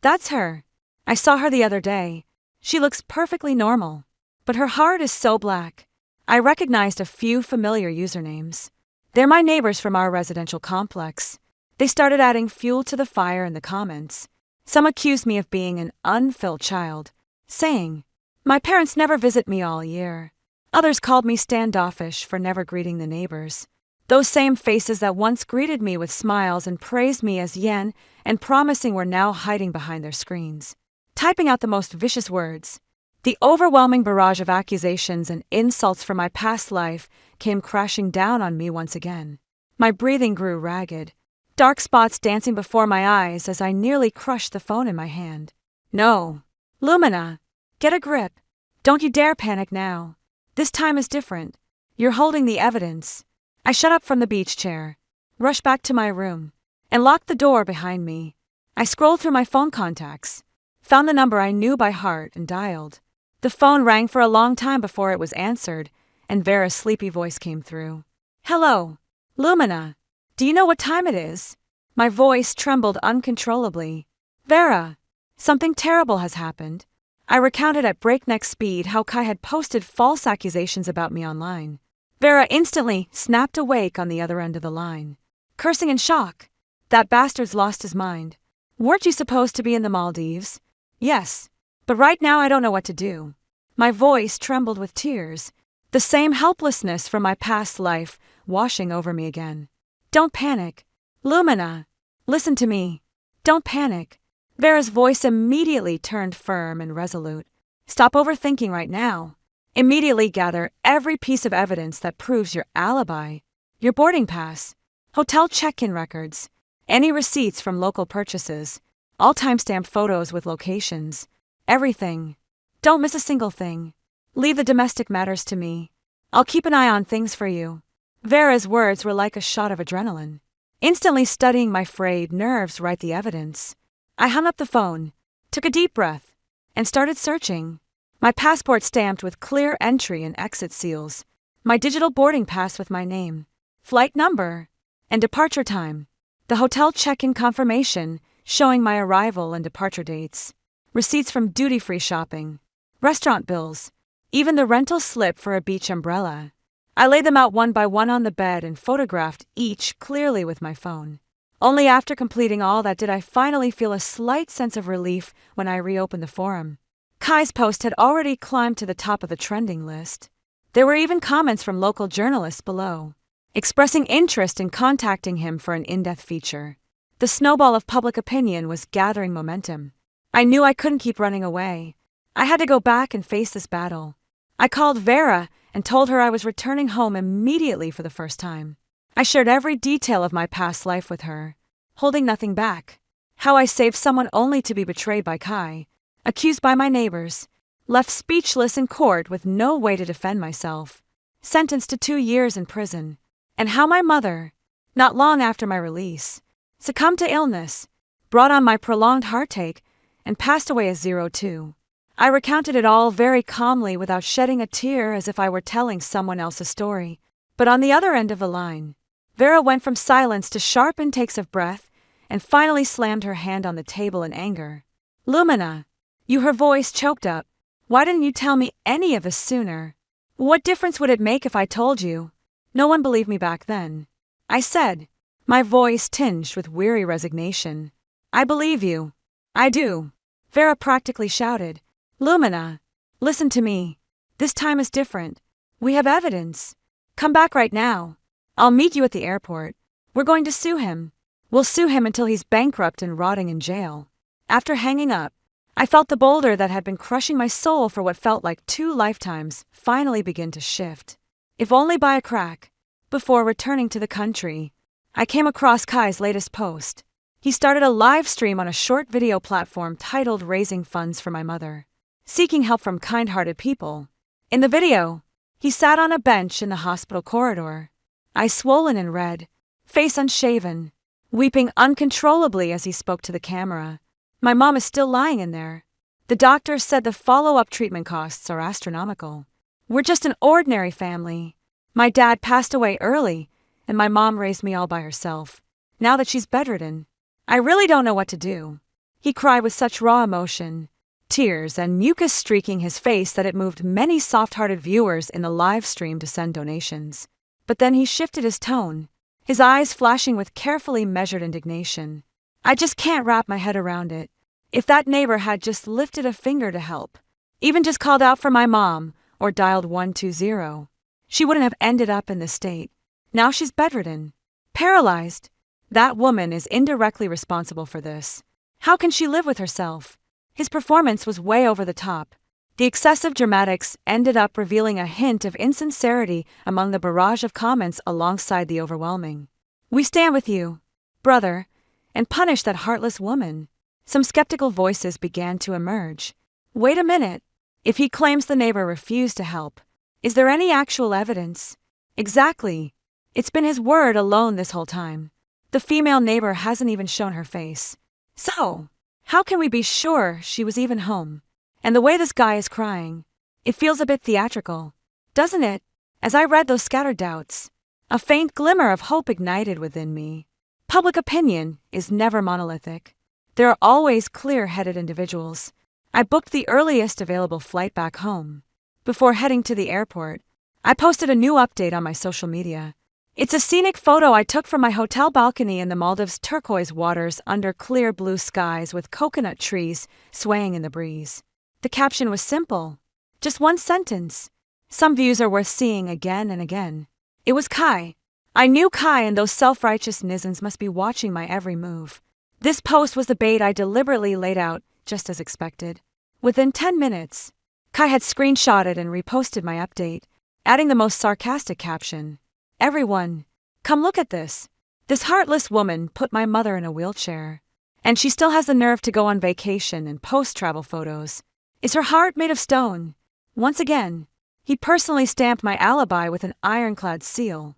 that's her. I saw her the other day. She looks perfectly normal. But her heart is so black. I recognized a few familiar usernames. They're my neighbors from our residential complex. They started adding fuel to the fire in the comments. Some accused me of being an unfilled child, saying, "My parents never visit me all year." Others called me standoffish for never greeting the neighbors. Those same faces that once greeted me with smiles and praised me as yen and promising were now hiding behind their screens, typing out the most vicious words. The overwhelming barrage of accusations and insults from my past life came crashing down on me once again. My breathing grew ragged, dark spots dancing before my eyes as I nearly crushed the phone in my hand. No. Lumina, get a grip. Don't you dare panic now. This time is different. You're holding the evidence. I shut up from the beach chair, rushed back to my room, and locked the door behind me. I scrolled through my phone contacts, found the number I knew by heart and dialed. The phone rang for a long time before it was answered, and Vera's sleepy voice came through. "Hello, Lumina. Do you know what time it is?" My voice trembled uncontrollably. "Vera, something terrible has happened." I recounted at breakneck speed how Kai had posted false accusations about me online. Vera instantly snapped awake on the other end of the line, cursing in shock. "That bastard's lost his mind. Weren't you supposed to be in the Maldives?" "Yes, but right now I don't know what to do." My voice trembled with tears, the same helplessness from my past life washing over me again. "Don't panic. Lumina, listen to me. Don't panic." Vera's voice immediately turned firm and resolute. "Stop overthinking right now. Immediately gather every piece of evidence that proves your alibi, your boarding pass, hotel check-in records, any receipts from local purchases, all timestamp photos with locations, everything. Don't miss a single thing. Leave the domestic matters to me. I'll keep an eye on things for you." Vera's words were like a shot of adrenaline, instantly studying my frayed nerves right the evidence. I hung up the phone, took a deep breath, and started searching. My passport stamped with clear entry and exit seals, my digital boarding pass with my name, flight number, and departure time, the hotel check-in confirmation showing my arrival and departure dates, receipts from duty-free shopping, restaurant bills, even the rental slip for a beach umbrella. I laid them out one by one on the bed and photographed each clearly with my phone. Only after completing all that did I finally feel a slight sense of relief when I reopened the forum. Kai's post had already climbed to the top of the trending list. There were even comments from local journalists below, expressing interest in contacting him for an in-depth feature. The snowball of public opinion was gathering momentum. I knew I couldn't keep running away. I had to go back and face this battle. I called Vera and told her I was returning home immediately for the first time. I shared every detail of my past life with her, holding nothing back. How I saved someone only to be betrayed by Kai, accused by my neighbors, left speechless in court with no way to defend myself, sentenced to 2 years in prison, and how my mother, not long after my release, succumbed to illness, brought on my prolonged heartache, and passed away as 02. I recounted it all very calmly without shedding a tear, as if I were telling someone else's story. But on the other end of the line, Vera went from silence to sharp intakes of breath and finally slammed her hand on the table in anger. "Lumina, her voice choked up. Why didn't you tell me any of this sooner? What difference would it make if I told you? No one believed me back then," I said, my voice tinged with weary resignation. "I believe you. I do," Vera practically shouted. "Lumina, listen to me. This time is different. We have evidence. Come back right now. I'll meet you at the airport. We're going to sue him. We'll sue him until he's bankrupt and rotting in jail." After hanging up, I felt the boulder that had been crushing my soul for what felt like 2 lifetimes finally begin to shift, if only by a crack. Before returning to the country, I came across Kai's latest post. He started a live stream on a short video platform titled "Raising Funds for My Mother," seeking help from kind-hearted people. In the video, he sat on a bench in the hospital corridor, eyes swollen and red, face unshaven, weeping uncontrollably as he spoke to the camera. "My mom is still lying in there. The doctor said the follow-up treatment costs are astronomical. We're just an ordinary family. My dad passed away early, and my mom raised me all by herself. Now that she's bedridden, I really don't know what to do." He cried with such raw emotion, tears and mucus streaking his face, that it moved many soft-hearted viewers in the live stream to send donations. But then he shifted his tone, his eyes flashing with carefully measured indignation. "I just can't wrap my head around it. If that neighbor had just lifted a finger to help, even just called out for my mom or dialed 120, she wouldn't have ended up in this state. Now she's bedridden, paralyzed. That woman is indirectly responsible for this. How can she live with herself?" His performance was way over the top. The excessive dramatics ended up revealing a hint of insincerity among the barrage of comments alongside the overwhelming "We stand with you, brother, and punish that heartless woman." Some skeptical voices began to emerge. Wait a minute. If he claims the neighbor refused to help, is there any actual evidence? Exactly. It's been his word alone this whole time. The female neighbor hasn't even shown her face. So, how can we be sure she was even home? And the way this guy is crying, it feels a bit theatrical, doesn't it? As I read those scattered doubts, a faint glimmer of hope ignited within me. Public opinion is never monolithic. There are always clear-headed individuals. I booked the earliest available flight back home. Before heading to the airport, I posted a new update on my social media. It's a scenic photo I took from my hotel balcony in the Maldives' turquoise waters under clear blue skies with coconut trees swaying in the breeze. The caption was simple, just one sentence. Some views are worth seeing again and again. It was Kai. I knew Kai and those self-righteous nizens must be watching my every move. This post was the bait I deliberately laid out, just as expected. Within 10 minutes, Kai had screenshotted and reposted my update, adding the most sarcastic caption. "Everyone, come look at this. This heartless woman put my mother in a wheelchair, and she still has the nerve to go on vacation and post travel photos. Is her heart made of stone?" Once again, he personally stamped my alibi with an ironclad seal.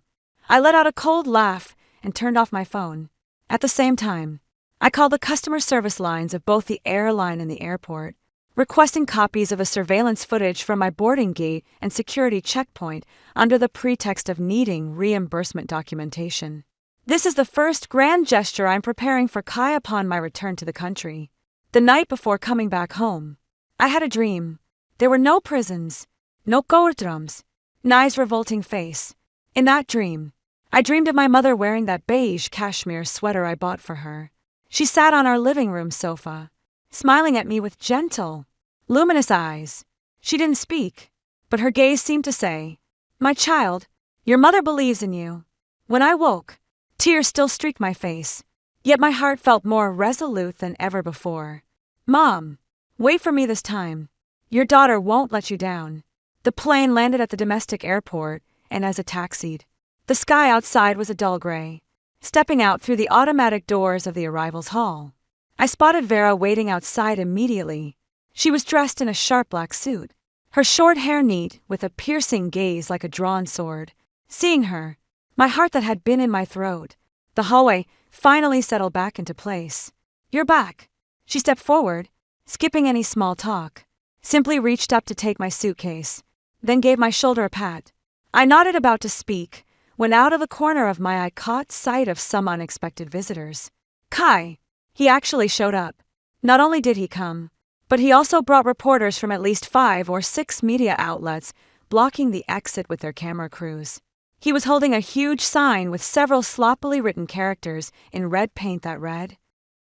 I let out a cold laugh and turned off my phone. At the same time, I called the customer service lines of both the airline and the airport, requesting copies of the surveillance footage from my boarding gate and security checkpoint under the pretext of needing reimbursement documentation. This is the first grand gesture I'm preparing for Kai upon my return to the country. The night before coming back home, I had a dream. There were no prisons, no courtrooms, Nai's revolting face. In that dream, I dreamed of my mother wearing that beige cashmere sweater I bought for her. She sat on our living room sofa, smiling at me with gentle, luminous eyes. She didn't speak, but her gaze seemed to say, "My child, your mother believes in you." When I woke, tears still streaked my face, yet my heart felt more resolute than ever before. "Mom, wait for me this time. Your daughter won't let you down." The plane landed at the domestic airport, and as it taxied, the sky outside was a dull gray. stepping out through the automatic doors of the arrivals hall. I spotted Vera waiting outside immediately. She was dressed in a sharp black suit, her short hair neat, with a piercing gaze like a drawn sword. Seeing her, my heart that had been in my throat, the hallway finally settled back into place. "You're back." She stepped forward, skipping any small talk, simply reached up to take my suitcase, then gave my shoulder a pat. I nodded, about to speak, when out of the corner of my eye caught sight of some unexpected visitors. Kai. He actually showed up. Not only did he come, but he also brought reporters from at least 5 or 6 media outlets, blocking the exit with their camera crews. He was holding a huge sign with several sloppily written characters in red paint that read,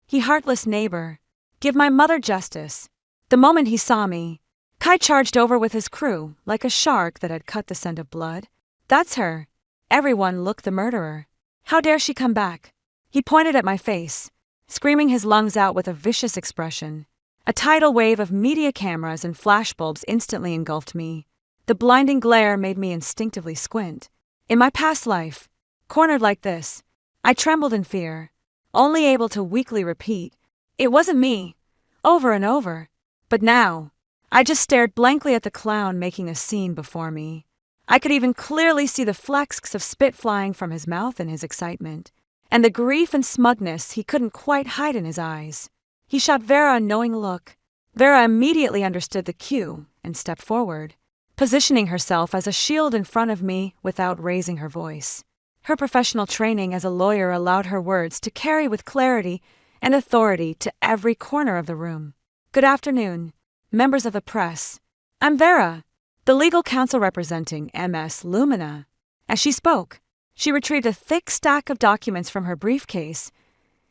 "He heartless neighbor. Give my mother justice." The moment he saw me, Kai charged over with his crew, like a shark that had cut the scent of blood. "That's her." Everyone looked the murderer. "How dare she come back?" He pointed at my face, screaming his lungs out with a vicious expression. A tidal wave of media cameras and flashbulbs instantly engulfed me. The blinding glare made me instinctively squint. In my past life, cornered like this, I trembled in fear, only able to weakly repeat, "It wasn't me," over and over. But now, I just stared blankly at the clown making a scene before me. I could even clearly see the flecks of spit flying from his mouth in his excitement, and the grief and smugness he couldn't quite hide in his eyes. He shot Vera a knowing look. Vera immediately understood the cue and stepped forward, positioning herself as a shield in front of me without raising her voice. Her professional training as a lawyer allowed her words to carry with clarity and authority to every corner of the room. "Good afternoon, members of the press. I'm Vera, the legal counsel representing MS Lumina." As she spoke, she retrieved a thick stack of documents from her briefcase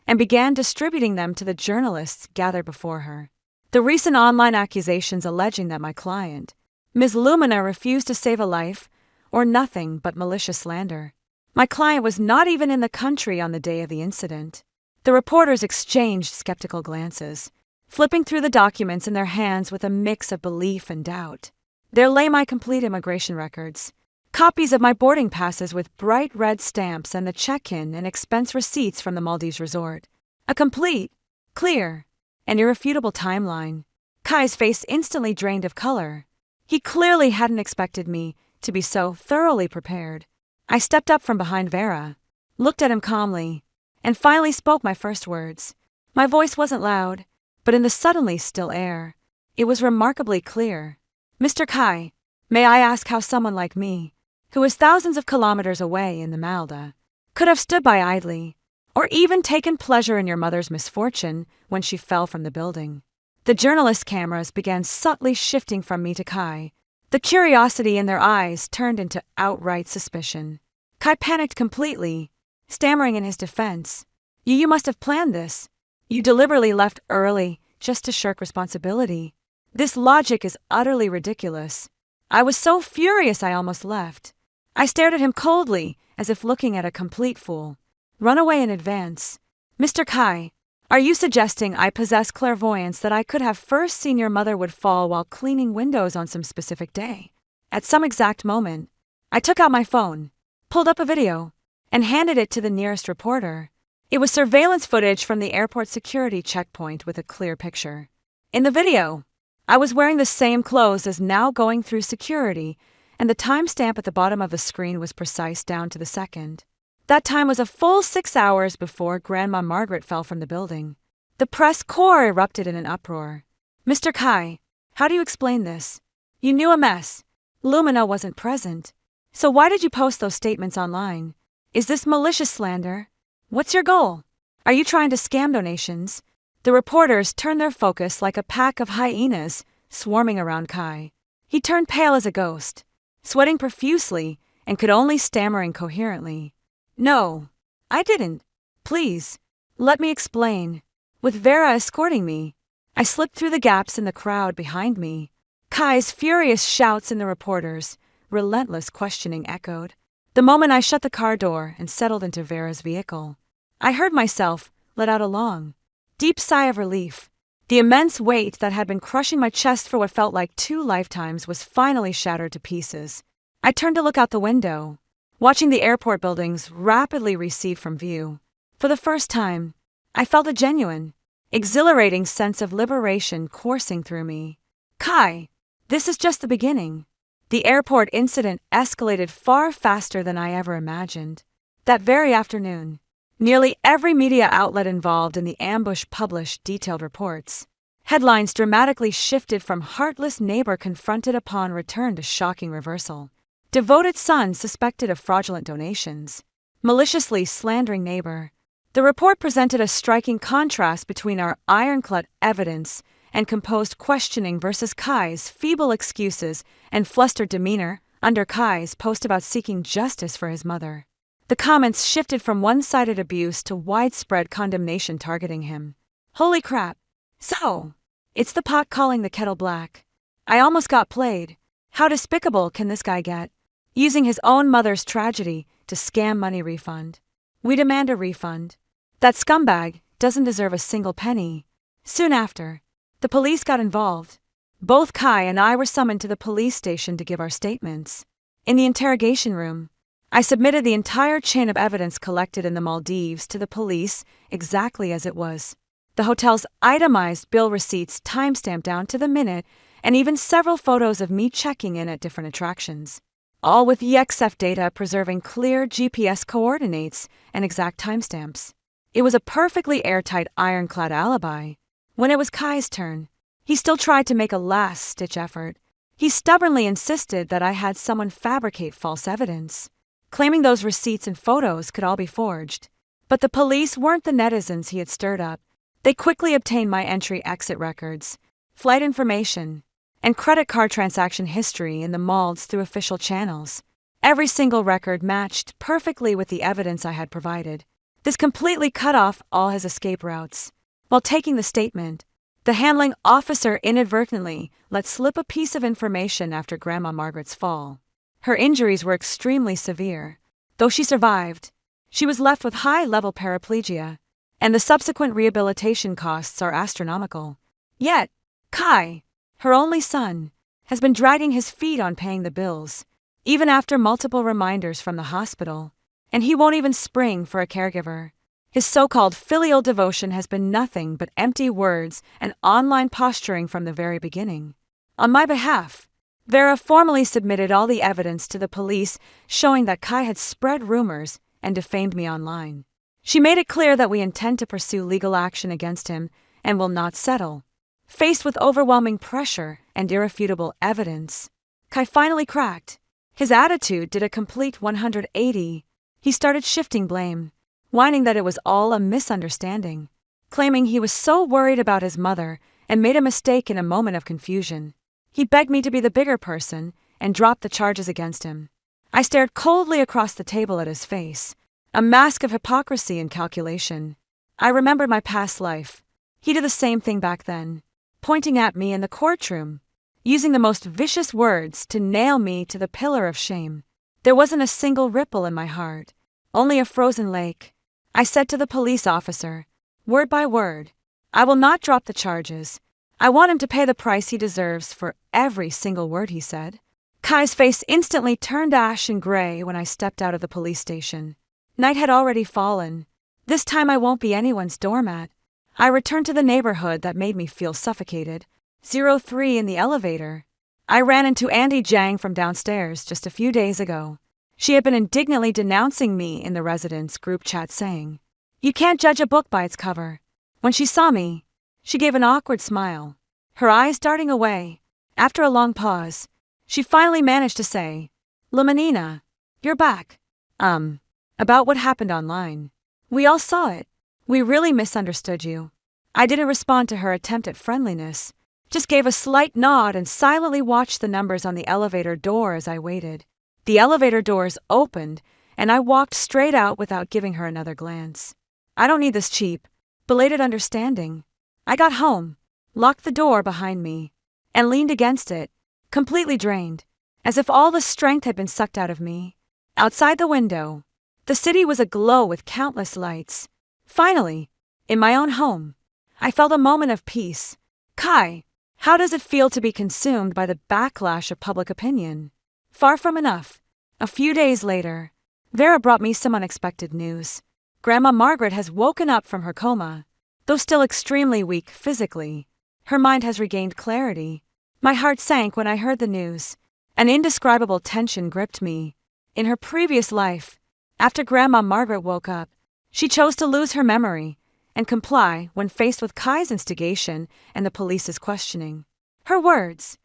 and began distributing them to the journalists gathered before her. The recent online accusations alleging that my client, Ms. Lumina, refused to save a life, or nothing but malicious slander. My client was not even in the country on the day of the incident. The reporters exchanged skeptical glances, flipping through the documents in their hands with a mix of belief and doubt. There lay my complete immigration records, copies of my boarding passes with bright red stamps and the check-in and expense receipts from the Maldives resort. A complete, clear, and irrefutable timeline. Kai's face instantly drained of color. He clearly hadn't expected me to be so thoroughly prepared. I stepped up from behind Vera, looked at him calmly, and finally spoke my first words. My voice wasn't loud, but in the suddenly still air, it was remarkably clear. "Mr. Kai, may I ask how someone like me, who is thousands of kilometers away in the Malda, could have stood by idly, or even taken pleasure in your mother's misfortune when she fell from the building?" The journalist cameras began subtly shifting from me to Kai. The curiosity in their eyes turned into outright suspicion. Kai panicked completely, stammering in his defense. You must have planned this. You deliberately left early just to shirk responsibility. This logic is utterly ridiculous." I was so furious I almost left. I stared at him coldly, as if looking at a complete fool. "Run away in advance. Mr. Kai, are you suggesting I possess clairvoyance that I could have first seen your mother would fall while cleaning windows on some specific day? At some exact moment, I took out my phone, pulled up a video, and handed it to the nearest reporter. It was surveillance footage from the airport security checkpoint with a clear picture. In the video, I was wearing the same clothes as now going through security, and the timestamp at the bottom of the screen was precise down to the second. That time was a full 6 hours before Grandma Margaret fell from the building. The press corps erupted in an uproar. "Mr. Kai, how do you explain this? You knew a mess. Lumina wasn't present. So why did you post those statements online? Is this malicious slander? What's your goal? Are you trying to scam donations?" The reporters turned their focus like a pack of hyenas swarming around Kai. He turned pale as a ghost, sweating profusely, and could only stammer incoherently. "No, I didn't. Please, let me explain." With Vera escorting me, I slipped through the gaps in the crowd behind me. Kai's furious shouts and the reporters' relentless questioning echoed. The moment I shut the car door and settled into Vera's vehicle, I heard myself let out a long, deep sigh of relief. The immense weight that had been crushing my chest for what felt like 2 lifetimes was finally shattered to pieces. I turned to look out the window, watching the airport buildings rapidly recede from view. For the first time, I felt a genuine, exhilarating sense of liberation coursing through me. Kai, this is just the beginning. The airport incident escalated far faster than I ever imagined. That very afternoon, nearly every media outlet involved in the ambush published detailed reports. Headlines dramatically shifted from heartless neighbor confronted upon return to shocking reversal. Devoted son suspected of fraudulent donations. Maliciously slandering neighbor. The report presented a striking contrast between our ironclad evidence and composed questioning versus Kai's feeble excuses and flustered demeanor under Kai's post about seeking justice for his mother. The comments shifted from one-sided abuse to widespread condemnation targeting him. Holy crap. So, it's the pot calling the kettle black. I almost got played. How despicable can this guy get? Using his own mother's tragedy to scam money refund. We demand a refund. That scumbag doesn't deserve a single penny. Soon after, the police got involved. Both Kai and I were summoned to the police station to give our statements. In the interrogation room, I submitted the entire chain of evidence collected in the Maldives to the police exactly as it was. The hotel's itemized bill receipts timestamped down to the minute, and even several photos of me checking in at different attractions. All with EXF data preserving clear GPS coordinates and exact timestamps. It was a perfectly airtight ironclad alibi. When it was Kai's turn, he still tried to make a last-ditch effort. He stubbornly insisted that I had someone fabricate false evidence, claiming those receipts and photos could all be forged. But the police weren't the netizens he had stirred up. They quickly obtained my entry-exit records, flight information, and credit card transaction history in the Malds through official channels. Every single record matched perfectly with the evidence I had provided. This completely cut off all his escape routes. While taking the statement, the handling officer inadvertently let slip a piece of information after Grandma Margaret's fall. Her injuries were extremely severe. Though she survived, she was left with high-level paraplegia, and the subsequent rehabilitation costs are astronomical. Yet, Kai, her only son, has been dragging his feet on paying the bills, even after multiple reminders from the hospital, and he won't even spring for a caregiver. His so-called filial devotion has been nothing but empty words and online posturing from the very beginning. On my behalf, Vera formally submitted all the evidence to the police showing that Kai had spread rumors and defamed me online. She made it clear that we intend to pursue legal action against him and will not settle. Faced with overwhelming pressure and irrefutable evidence, Kai finally cracked. His attitude did a complete 180. He started shifting blame, whining that it was all a misunderstanding, claiming he was so worried about his mother and made a mistake in a moment of confusion. He begged me to be the bigger person and dropped the charges against him. I stared coldly across the table at his face, a mask of hypocrisy and calculation. I remembered my past life. He did the same thing back then, pointing at me in the courtroom, using the most vicious words to nail me to the pillar of shame. There wasn't a single ripple in my heart, only a frozen lake. I said to the police officer, word by word, I will not drop the charges. I want him to pay the price he deserves for every single word he said. Kai's face instantly turned ash and gray when I stepped out of the police station. Night had already fallen. This time I won't be anyone's doormat. I returned to the neighborhood that made me feel suffocated. 03 in the elevator. I ran into Andy Jang from downstairs just a few days ago. She had been indignantly denouncing me in the residents' group chat saying, "You can't judge a book by its cover." When she saw me, she gave an awkward smile, her eyes darting away. After a long pause, she finally managed to say, "Luminina, you're back. About what happened online. We all saw it. We really misunderstood you." I didn't respond to her attempt at friendliness, just gave a slight nod and silently watched the numbers on the elevator door as I waited. The elevator doors opened, and I walked straight out without giving her another glance. I don't need this cheap, belated understanding. I got home, locked the door behind me, and leaned against it, completely drained, as if all the strength had been sucked out of me. Outside the window, the city was aglow with countless lights. Finally, in my own home, I felt a moment of peace. Kai, how does it feel to be consumed by the backlash of public opinion? Far from enough. A few days later, Vera brought me some unexpected news. Grandma Margaret has woken up from her coma. Though still extremely weak physically, her mind has regained clarity. My heart sank when I heard the news. An indescribable tension gripped me. In her previous life, after Grandma Margaret woke up, she chose to lose her memory and comply when faced with Kai's instigation and the police's questioning. Her words,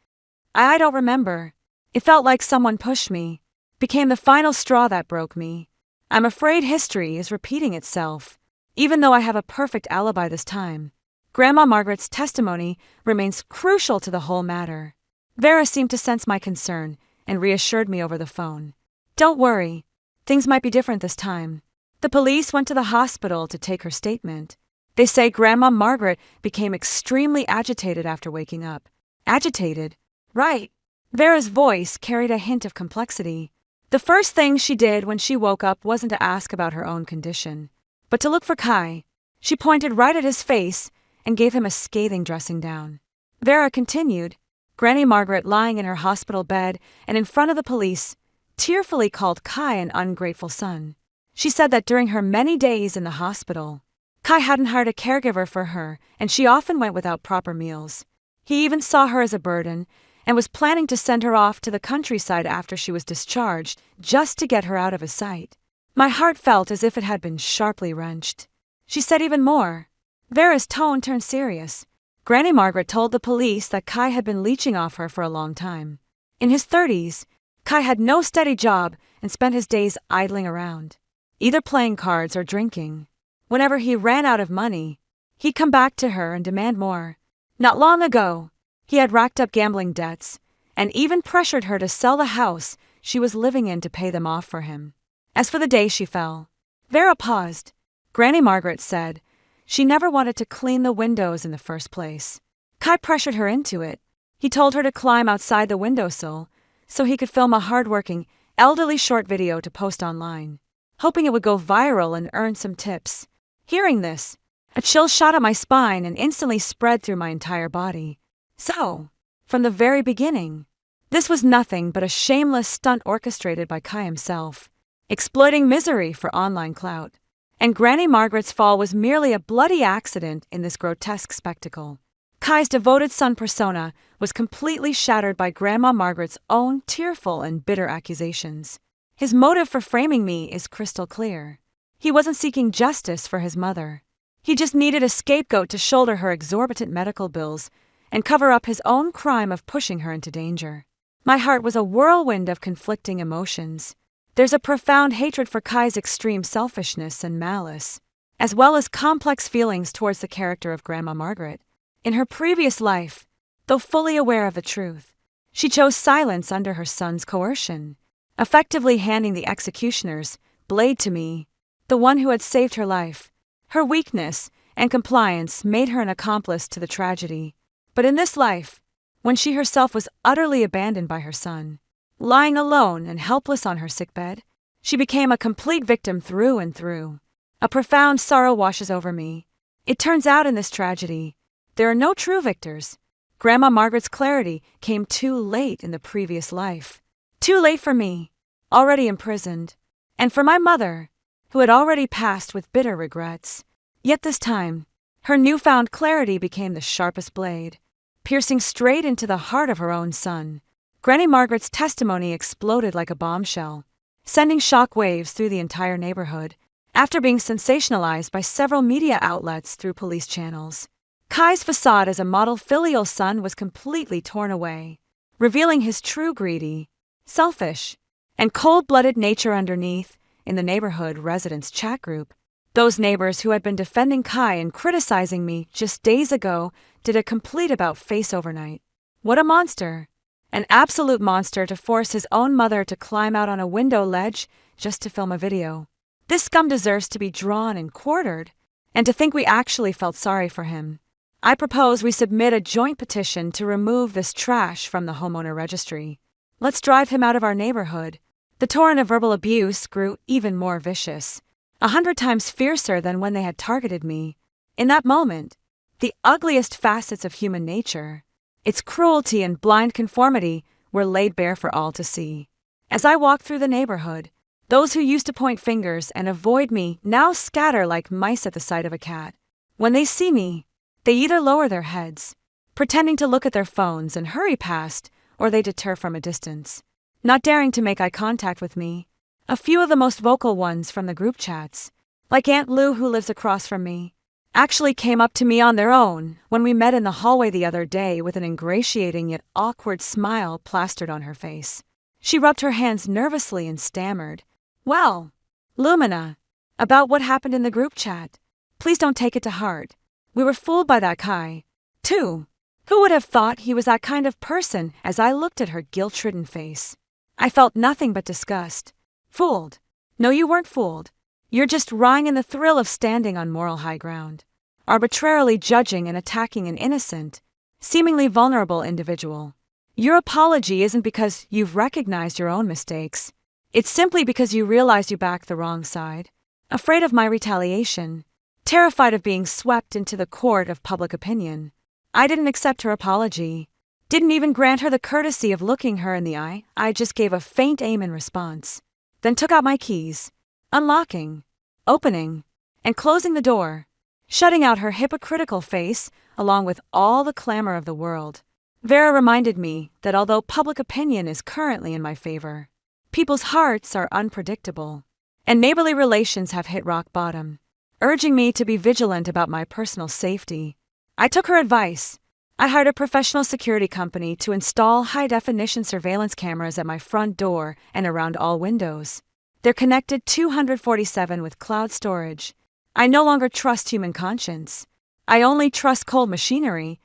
"I don't remember. It felt like someone pushed me," became the final straw that broke me. I'm afraid history is repeating itself. Even though I have a perfect alibi this time, Grandma Margaret's testimony remains crucial to the whole matter. Vera seemed to sense my concern and reassured me over the phone. "Don't worry. Things might be different this time." The police went to the hospital to take her statement. They say Grandma Margaret became extremely agitated after waking up. Agitated? Right. Vera's voice carried a hint of complexity. The first thing she did when she woke up wasn't to ask about her own condition, but to look for Kai. She pointed right at his face and gave him a scathing dressing down. Vera continued, Granny Margaret, lying in her hospital bed and in front of the police, tearfully called Kai an ungrateful son. She said that during her many days in the hospital, Kai hadn't hired a caregiver for her and she often went without proper meals. He even saw her as a burden and was planning to send her off to the countryside after she was discharged just to get her out of his sight. My heart felt as if it had been sharply wrenched. She said even more. Vera's tone turned serious. Granny Margaret told the police that Kai had been leeching off her for a long time. In his 30s, Kai had no steady job and spent his days idling around, either playing cards or drinking. Whenever he ran out of money, he'd come back to her and demand more. Not long ago, he had racked up gambling debts and even pressured her to sell the house she was living in to pay them off for him. As for the day she fell, Vera paused. Granny Margaret said she never wanted to clean the windows in the first place. Kai pressured her into it. He told her to climb outside the windowsill so he could film a hard-working, elderly short video to post online, hoping it would go viral and earn some tips. Hearing this, a chill shot up my spine and instantly spread through my entire body. So, from the very beginning, this was nothing but a shameless stunt orchestrated by Kai himself, exploiting misery for online clout. And Granny Margaret's fall was merely a bloody accident in this grotesque spectacle. Kai's devoted son persona was completely shattered by Grandma Margaret's own tearful and bitter accusations. His motive for framing me is crystal clear. He wasn't seeking justice for his mother. He just needed a scapegoat to shoulder her exorbitant medical bills and cover up his own crime of pushing her into danger. My heart was a whirlwind of conflicting emotions. There's a profound hatred for Kai's extreme selfishness and malice, as well as complex feelings towards the character of Grandma Margaret. In her previous life, though fully aware of the truth, she chose silence under her son's coercion, effectively handing the executioner's blade to me, the one who had saved her life. Her weakness and compliance made her an accomplice to the tragedy. But in this life, when she herself was utterly abandoned by her son, lying alone and helpless on her sickbed, she became a complete victim through and through. A profound sorrow washes over me. It turns out in this tragedy, there are no true victors. Grandma Margaret's clarity came too late in the previous life. Too late for me, already imprisoned, and for my mother, who had already passed with bitter regrets. Yet this time, her newfound clarity became the sharpest blade, piercing straight into the heart of her own son. Granny Margaret's testimony exploded like a bombshell, sending shock waves through the entire neighborhood, after being sensationalized by several media outlets through police channels. Kai's facade as a model filial son was completely torn away, revealing his true greedy, selfish, and cold-blooded nature underneath. In the neighborhood residents' chat group, those neighbors who had been defending Kai and criticizing me just days ago did a complete about-face overnight. What a monster! An absolute monster to force his own mother to climb out on a window ledge just to film a video. This scum deserves to be drawn and quartered, and to think we actually felt sorry for him. I propose we submit a joint petition to remove this trash from the homeowner registry. Let's drive him out of our neighborhood. The torrent of verbal abuse grew even more vicious, 100 times fiercer than when they had targeted me. In that moment, the ugliest facets of human nature, its cruelty and blind conformity, were laid bare for all to see. As I walked through the neighborhood, Those who used to point fingers and avoid me now scatter like mice at the sight of a cat. When they see me, they either lower their heads, pretending to look at their phones and hurry past, or they deter from a distance, not daring to make eye contact with me. A few of the most vocal ones from the group chats, like Aunt Lou who lives across from me, actually came up to me on their own when we met in the hallway the other day with an ingratiating yet awkward smile plastered on her face. She rubbed her hands nervously and stammered, "Well, Lumina, about what happened in the group chat. Please don't take it to heart. We were fooled by that Kai, too. Who would have thought he was that kind of person?" As I looked at her guilt-ridden face, I felt nothing but disgust. Fooled? No, you weren't fooled. You're just riding in the thrill of standing on moral high ground, arbitrarily judging and attacking an innocent, seemingly vulnerable individual. Your apology isn't because you've recognized your own mistakes. It's simply because you realize you backed the wrong side, afraid of my retaliation, terrified of being swept into the court of public opinion. I didn't accept her apology, didn't even grant her the courtesy of looking her in the eye. I just gave a faint amen response, then took out my keys, unlocking, opening, and closing the door, shutting out her hypocritical face along with all the clamor of the world. Vera reminded me that although public opinion is currently in my favor, people's hearts are unpredictable, and neighborly relations have hit rock bottom, urging me to be vigilant about my personal safety. I took her advice. I hired a professional security company to install high-definition surveillance cameras at my front door and around all windows. They're connected 247 with cloud storage. I no longer trust human conscience. I only trust cold machinery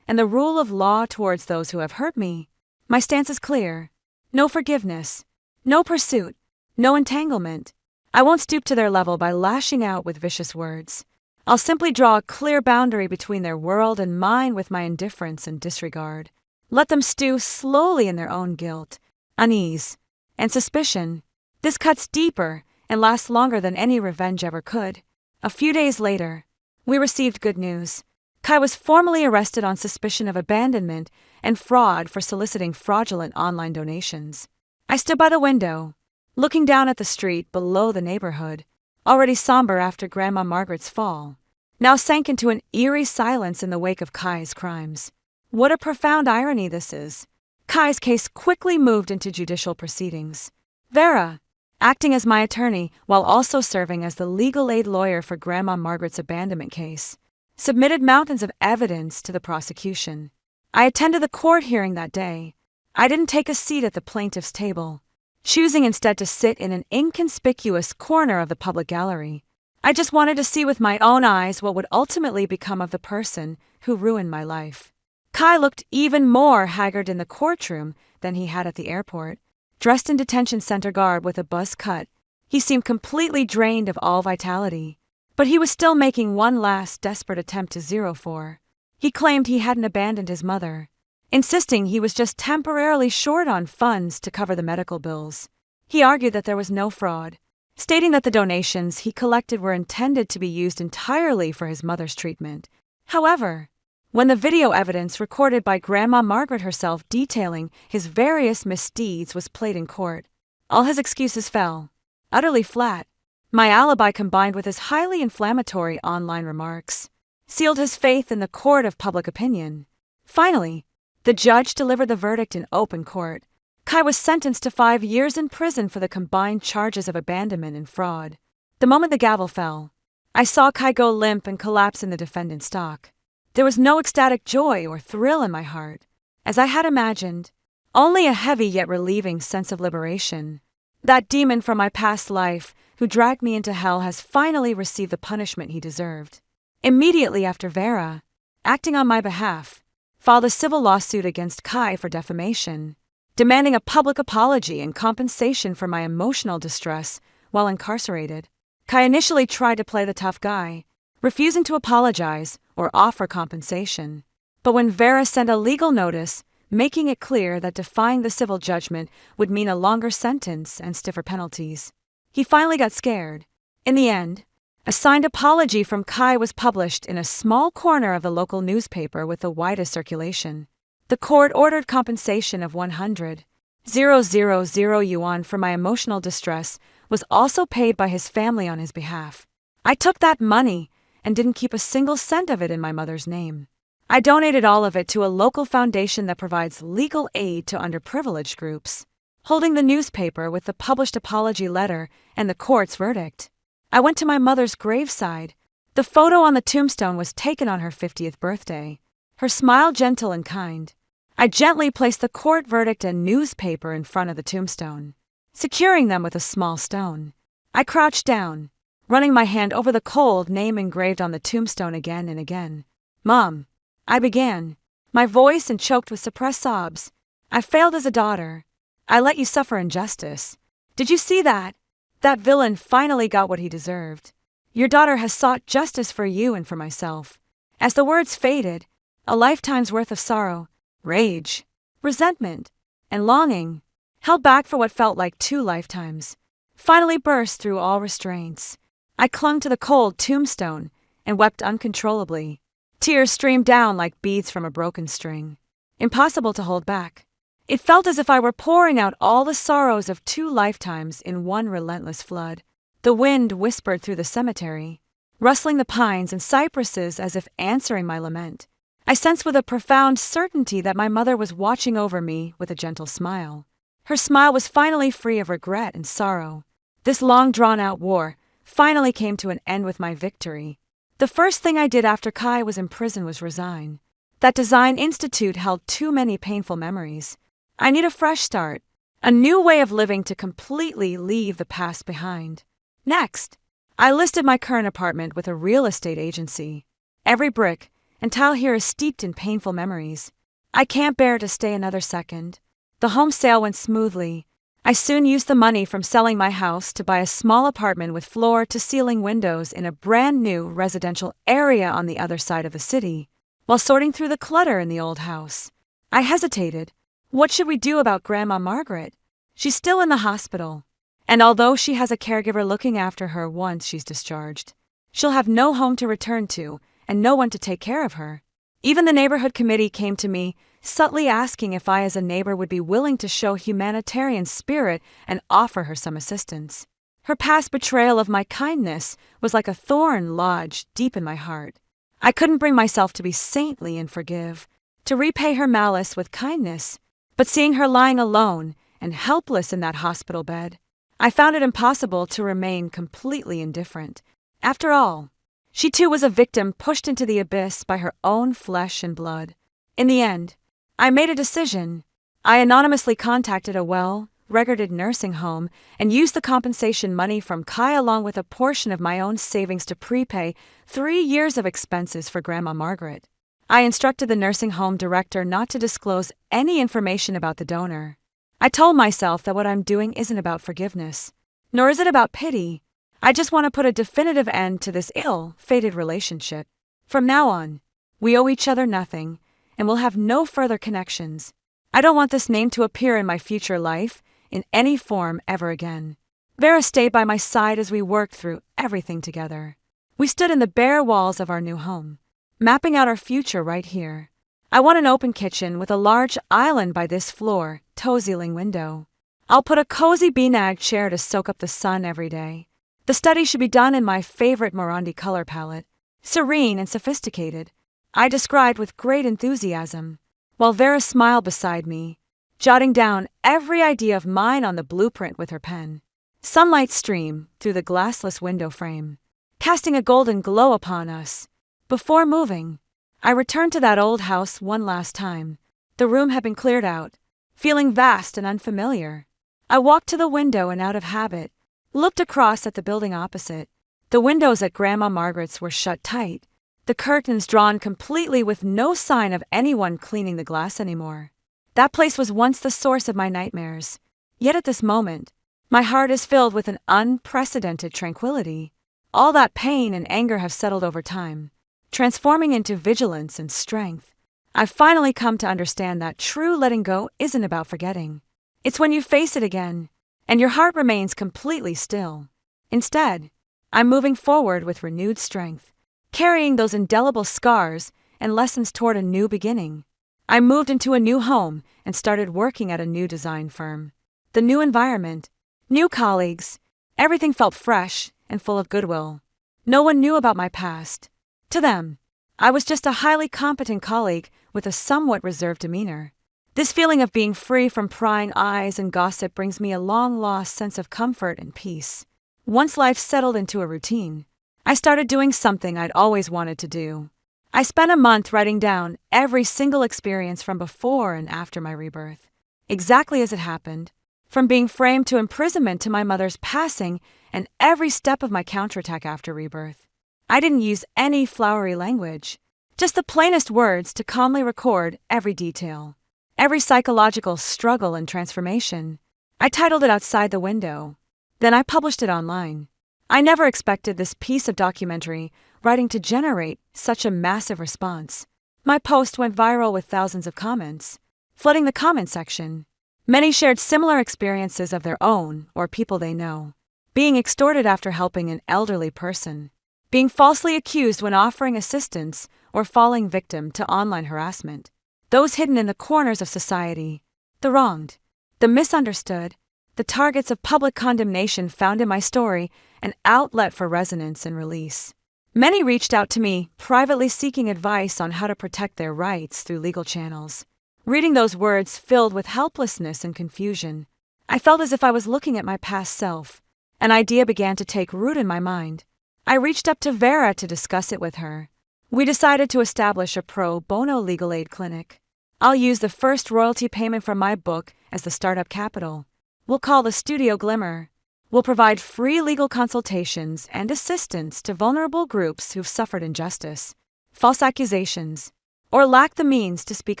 and the rule of law towards those who have hurt me. My stance is clear. No forgiveness, no pursuit, no entanglement. I won't stoop to their level by lashing out with vicious words. I'll simply draw a clear boundary between their world and mine with my indifference and disregard. Let them stew slowly in their own guilt, unease, and suspicion. This cuts deeper and lasts longer than any revenge ever could. A few days later, we received good news. Kai was formally arrested on suspicion of abandonment and fraud for soliciting fraudulent online donations. I stood by the window, looking down at the street below the neighborhood, already somber after Grandma Margaret's fall, now sank into an eerie silence in the wake of Kai's crimes. What a profound irony this is. Kai's case quickly moved into judicial proceedings. Vera, acting as my attorney while also serving as the legal aid lawyer for Grandma Margaret's abandonment case, submitted mountains of evidence to the prosecution. I attended the court hearing that day. I didn't take a seat at the plaintiff's table, choosing instead to sit in an inconspicuous corner of the public gallery. I just wanted to see with my own eyes what would ultimately become of the person who ruined my life. Kai looked even more haggard in the courtroom than he had at the airport. Dressed in detention center garb with a buzz cut, he seemed completely drained of all vitality. But he was still making one last desperate attempt to 04. He claimed he hadn't abandoned his mother, insisting he was just temporarily short on funds to cover the medical bills. He argued that there was no fraud, stating that the donations he collected were intended to be used entirely for his mother's treatment. However, when the video evidence recorded by Grandma Margaret herself detailing his various misdeeds was played in court, all his excuses fell, utterly flat. My alibi combined with his highly inflammatory online remarks sealed his faith in the court of public opinion. Finally, the judge delivered the verdict in open court. Kai was sentenced to 5 years in prison for the combined charges of abandonment and fraud. The moment the gavel fell, I saw Kai go limp and collapse in the defendant's dock. There was no ecstatic joy or thrill in my heart, as I had imagined, only a heavy yet relieving sense of liberation. That demon from my past life who dragged me into hell has finally received the punishment he deserved. Immediately after Vera, acting on my behalf, filed a civil lawsuit against Kai for defamation, demanding a public apology and compensation for my emotional distress while incarcerated. Kai initially tried to play the tough guy, refusing to apologize or offer compensation. But when Vera sent a legal notice making it clear that defying the civil judgment would mean a longer sentence and stiffer penalties, he finally got scared. In the end, a signed apology from Kai was published in a small corner of the local newspaper with the widest circulation. The court ordered compensation of 100,000 yuan for my emotional distress, was also paid by his family on his behalf. I took that money and didn't keep a single cent of it in my mother's name. I donated all of it to a local foundation that provides legal aid to underprivileged groups, holding the newspaper with the published apology letter and the court's verdict. I went to my mother's graveside. The photo on the tombstone was taken on her 50th birthday, her smile gentle and kind. I gently placed the court verdict and newspaper in front of the tombstone, securing them with a small stone. I crouched down, running my hand over the cold name engraved on the tombstone again and again. "Mom," I began, my voice choked with suppressed sobs. "I failed as a daughter. I let you suffer injustice. Did you see that? That villain finally got what he deserved. Your daughter has sought justice for you and for myself." As the words faded, a lifetime's worth of sorrow, rage, resentment, and longing, held back for what felt like 2 lifetimes, finally burst through all restraints. I clung to the cold tombstone and wept uncontrollably. Tears streamed down like beads from a broken string, impossible to hold back. It felt as if I were pouring out all the sorrows of 2 lifetimes in one relentless flood. The wind whispered through the cemetery, rustling the pines and cypresses as if answering my lament. I sensed with a profound certainty that my mother was watching over me with a gentle smile. Her smile was finally free of regret and sorrow. This long drawn-out war finally came to an end with my victory. The first thing I did after Kai was in prison was resign. That design institute held too many painful memories. I need a fresh start, a new way of living to completely leave the past behind. Next, I listed my current apartment with a real estate agency. Every brick and tile here is steeped in painful memories. I can't bear to stay another second. The home sale went smoothly. I soon used the money from selling my house to buy a small apartment with floor-to-ceiling windows in a brand-new residential area on the other side of the city. While sorting through the clutter in the old house, I hesitated. What should we do about Grandma Margaret? She's still in the hospital, and although she has a caregiver looking after her once she's discharged, she'll have no home to return to and no one to take care of her. Even the neighborhood committee came to me, subtly asking if I as a neighbor would be willing to show humanitarian spirit and offer her some assistance. Her past betrayal of my kindness was like a thorn lodged deep in my heart. I couldn't bring myself to be saintly and forgive, to repay her malice with kindness, but seeing her lying alone and helpless in that hospital bed, I found it impossible to remain completely indifferent. After all, she too was a victim pushed into the abyss by her own flesh and blood. In the end, I made a decision. I anonymously contacted a well-regarded nursing home and used the compensation money from Kai along with a portion of my own savings to prepay 3 years of expenses for Grandma Margaret. I instructed the nursing home director not to disclose any information about the donor. I told myself that what I'm doing isn't about forgiveness, nor is it about pity. I just want to put a definitive end to this ill-fated relationship. From now on, we owe each other nothing, and we'll have no further connections. I don't want this name to appear in my future life in any form ever again. Vera stayed by my side as we worked through everything together. We stood in the bare walls of our new home, mapping out our future right here. I want an open kitchen with a large island by this floor, toe-ceiling window. I'll put a cozy beanbag chair to soak up the sun every day. The study should be done in my favorite Morandi color palette, serene and sophisticated, I described with great enthusiasm, while Vera smiled beside me, jotting down every idea of mine on the blueprint with her pen. Sunlight streamed through the glassless window frame, casting a golden glow upon us. Before moving, I returned to that old house one last time. The room had been cleared out, feeling vast and unfamiliar. I walked to the window and out of habit, looked across at the building opposite. The windows at Grandma Margaret's were shut tight, the curtains drawn completely with no sign of anyone cleaning the glass anymore. That place was once the source of my nightmares. Yet at this moment, my heart is filled with an unprecedented tranquility. All that pain and anger have settled over time, transforming into vigilance and strength. I've finally come to understand that true letting go isn't about forgetting. It's when you face it again, and your heart remains completely still. Instead, I'm moving forward with renewed strength, carrying those indelible scars and lessons toward a new beginning. I moved into a new home and started working at a new design firm. The new environment, new colleagues, Everything felt fresh and full of goodwill. No one knew about my past. To them, I was just a highly competent colleague with a somewhat reserved demeanor. This feeling of being free from prying eyes and gossip brings me a long-lost sense of comfort and peace. Once life settled into a routine, I started doing something I'd always wanted to do. I spent a month writing down every single experience from before and after my rebirth, exactly as it happened, from being framed to imprisonment to my mother's passing and every step of my counterattack after rebirth. I didn't use any flowery language, just the plainest words to calmly record every detail, every psychological struggle and transformation. I titled it Outside the Window. Then I published it online. I never expected this piece of documentary writing to generate such a massive response. My post went viral with thousands of comments, flooding the comment section. Many shared similar experiences of their own or people they know. Being extorted after helping an elderly person, being falsely accused when offering assistance, or falling victim to online harassment. Those hidden in the corners of society, the wronged, the misunderstood, the targets of public condemnation found in my story an outlet for resonance and release. Many reached out to me, privately seeking advice on how to protect their rights through legal channels. Reading those words filled with helplessness and confusion, I felt as if I was looking at my past self. An idea began to take root in my mind. I reached up to Vera to discuss it with her. We decided to establish a pro bono legal aid clinic. I'll use the first royalty payment from my book as the startup capital. We'll call the studio Glimmer. We'll provide free legal consultations and assistance to vulnerable groups who've suffered injustice, false accusations, or lack the means to speak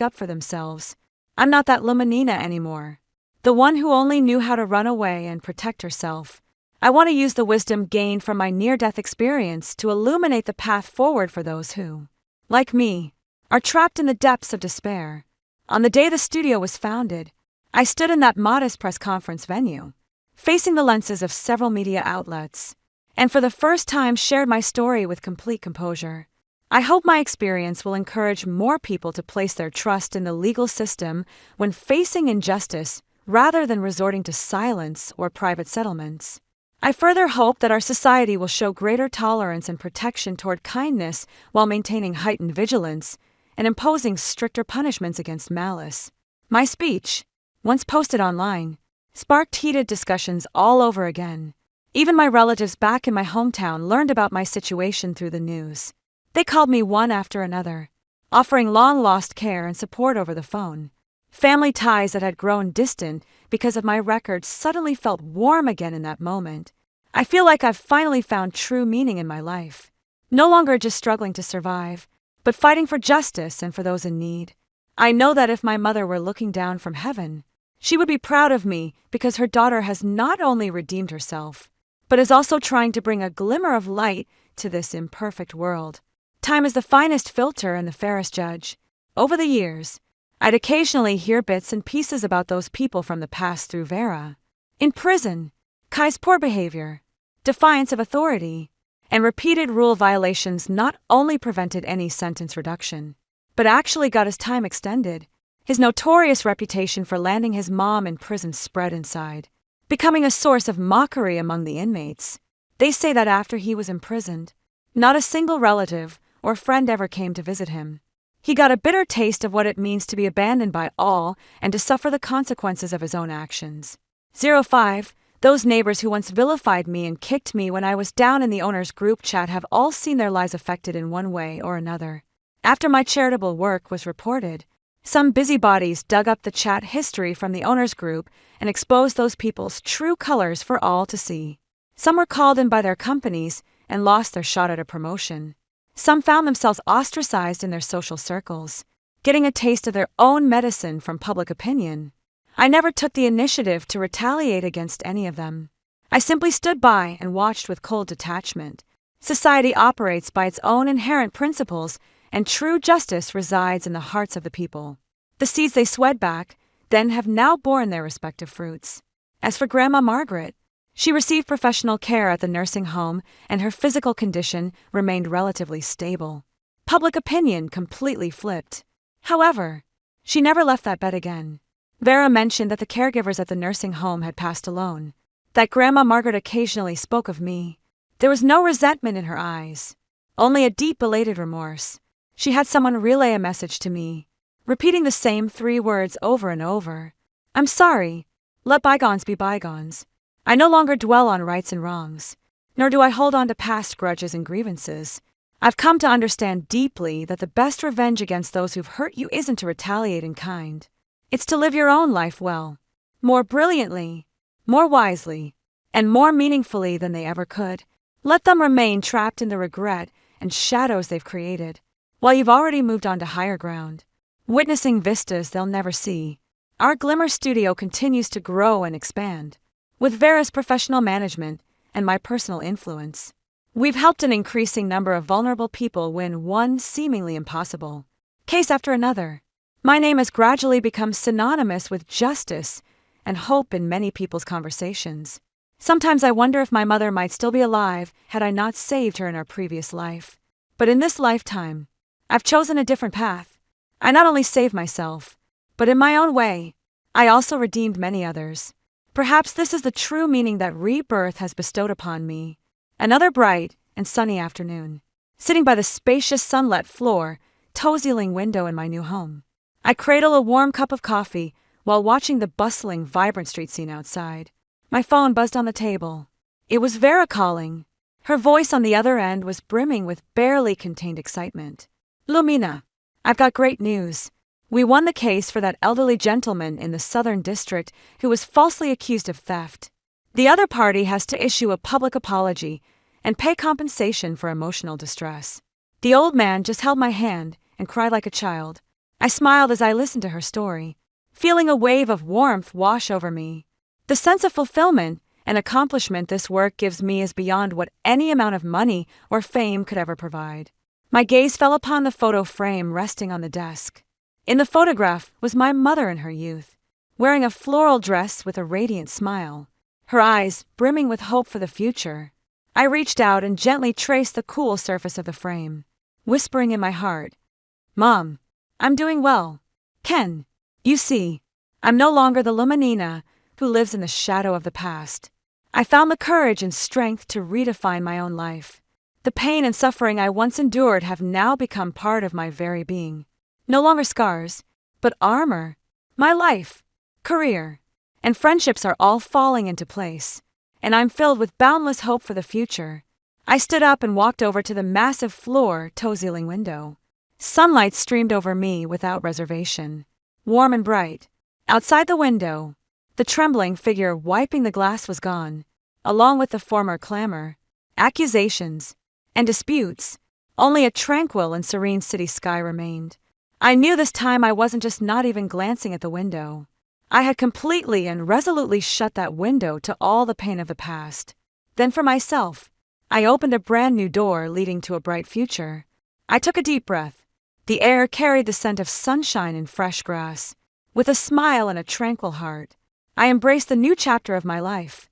up for themselves. I'm not that Luminina anymore, the one who only knew how to run away and protect herself. I want to use the wisdom gained from my near-death experience to illuminate the path forward for those who, like me, are trapped in the depths of despair. On the day the studio was founded, I stood in that modest press conference venue, facing the lenses of several media outlets, and for the first time shared my story with complete composure. I hope my experience will encourage more people to place their trust in the legal system when facing injustice rather than resorting to silence or private settlements. I further hope that our society will show greater tolerance and protection toward kindness while maintaining heightened vigilance and imposing stricter punishments against malice. My speech, once posted online, sparked heated discussions all over again. Even my relatives back in my hometown learned about my situation through the news. They called me one after another, offering long-lost care and support over the phone. Family ties that had grown distant because of my record suddenly felt warm again in that moment. I feel like I've finally found true meaning in my life. No longer just struggling to survive, but fighting for justice and for those in need. I know that if my mother were looking down from heaven, she would be proud of me because her daughter has not only redeemed herself, but is also trying to bring a glimmer of light to this imperfect world. Time is the finest filter and the fairest judge. Over the years, I'd occasionally hear bits and pieces about those people from the past through Vera. In prison, Kai's poor behavior, defiance of authority, and repeated rule violations not only prevented any sentence reduction, but actually got his time extended. His notorious reputation for landing his mom in prison spread inside, becoming a source of mockery among the inmates. They say that after he was imprisoned, not a single relative or friend ever came to visit him. He got a bitter taste of what it means to be abandoned by all and to suffer the consequences of his own actions. 05. Those neighbors who once vilified me and kicked me when I was down in the owner's group chat have all seen their lives affected in one way or another. After my charitable work was reported, some busybodies dug up the chat history from the owner's group and exposed those people's true colors for all to see. Some were called in by their companies and lost their shot at a promotion. Some found themselves ostracized in their social circles, getting a taste of their own medicine from public opinion. I never took the initiative to retaliate against any of them. I simply stood by and watched with cold detachment. Society operates by its own inherent principles, and true justice resides in the hearts of the people. The seeds they swed back, then have now borne their respective fruits. As for Grandma Margaret, she received professional care at the nursing home and her physical condition remained relatively stable. Public opinion completely flipped. However, she never left that bed again. Vera mentioned that the caregivers at the nursing home had passed alone. that Grandma Margaret occasionally spoke of me. There was no resentment in her eyes, only a deep belated remorse. She had someone relay a message to me, repeating the same 3 words over and over. I'm sorry. Let bygones be bygones. I no longer dwell on rights and wrongs, nor do I hold on to past grudges and grievances. I've come to understand deeply that the best revenge against those who've hurt you isn't to retaliate in kind. It's to live your own life well, more brilliantly, more wisely, and more meaningfully than they ever could. Let them remain trapped in the regret and shadows they've created, while you've already moved on to higher ground, witnessing vistas they'll never see. Our Glimmer studio continues to grow and expand. With Vera's professional management and my personal influence, we've helped an increasing number of vulnerable people win one seemingly impossible case after another. My name has gradually become synonymous with justice and hope in many people's conversations. Sometimes I wonder if my mother might still be alive had I not saved her in our previous life. But in this lifetime, I've chosen a different path. I not only saved myself, but in my own way, I also redeemed many others. Perhaps this is the true meaning that rebirth has bestowed upon me. Another bright and sunny afternoon, sitting by the spacious sunlit floor, toe-ceiling window in my new home. I cradle a warm cup of coffee while watching the bustling, vibrant street scene outside. My phone buzzed on the table. It was Vera calling. Her voice on the other end was brimming with barely contained excitement. Lumina, I've got great news. We won the case for that elderly gentleman in the Southern District who was falsely accused of theft. The other party has to issue a public apology and pay compensation for emotional distress. The old man just held my hand and cried like a child. I smiled as I listened to her story, feeling a wave of warmth wash over me. The sense of fulfillment and accomplishment this work gives me is beyond what any amount of money or fame could ever provide. My gaze fell upon the photo frame resting on the desk. In the photograph was my mother in her youth, wearing a floral dress with a radiant smile, her eyes brimming with hope for the future. I reached out and gently traced the cool surface of the frame, whispering in my heart, "Mom, I'm doing well. Ken, you see, I'm no longer the Luminina who lives in the shadow of the past. I found the courage and strength to redefine my own life. The pain and suffering I once endured have now become part of my very being. No longer scars, but armor. My life, career, and friendships are all falling into place, and I'm filled with boundless hope for the future." I stood up and walked over to the massive floor toe-ceiling window. Sunlight streamed over me without reservation, warm and bright. Outside the window, the trembling figure wiping the glass was gone, along with the former clamor, accusations, and disputes. Only a tranquil and serene city sky remained. I knew this time I wasn't just not even glancing at the window. I had completely and resolutely shut that window to all the pain of the past. Then for myself, I opened a brand new door leading to a bright future. I took a deep breath. The air carried the scent of sunshine and fresh grass. With a smile and a tranquil heart, I embraced the new chapter of my life.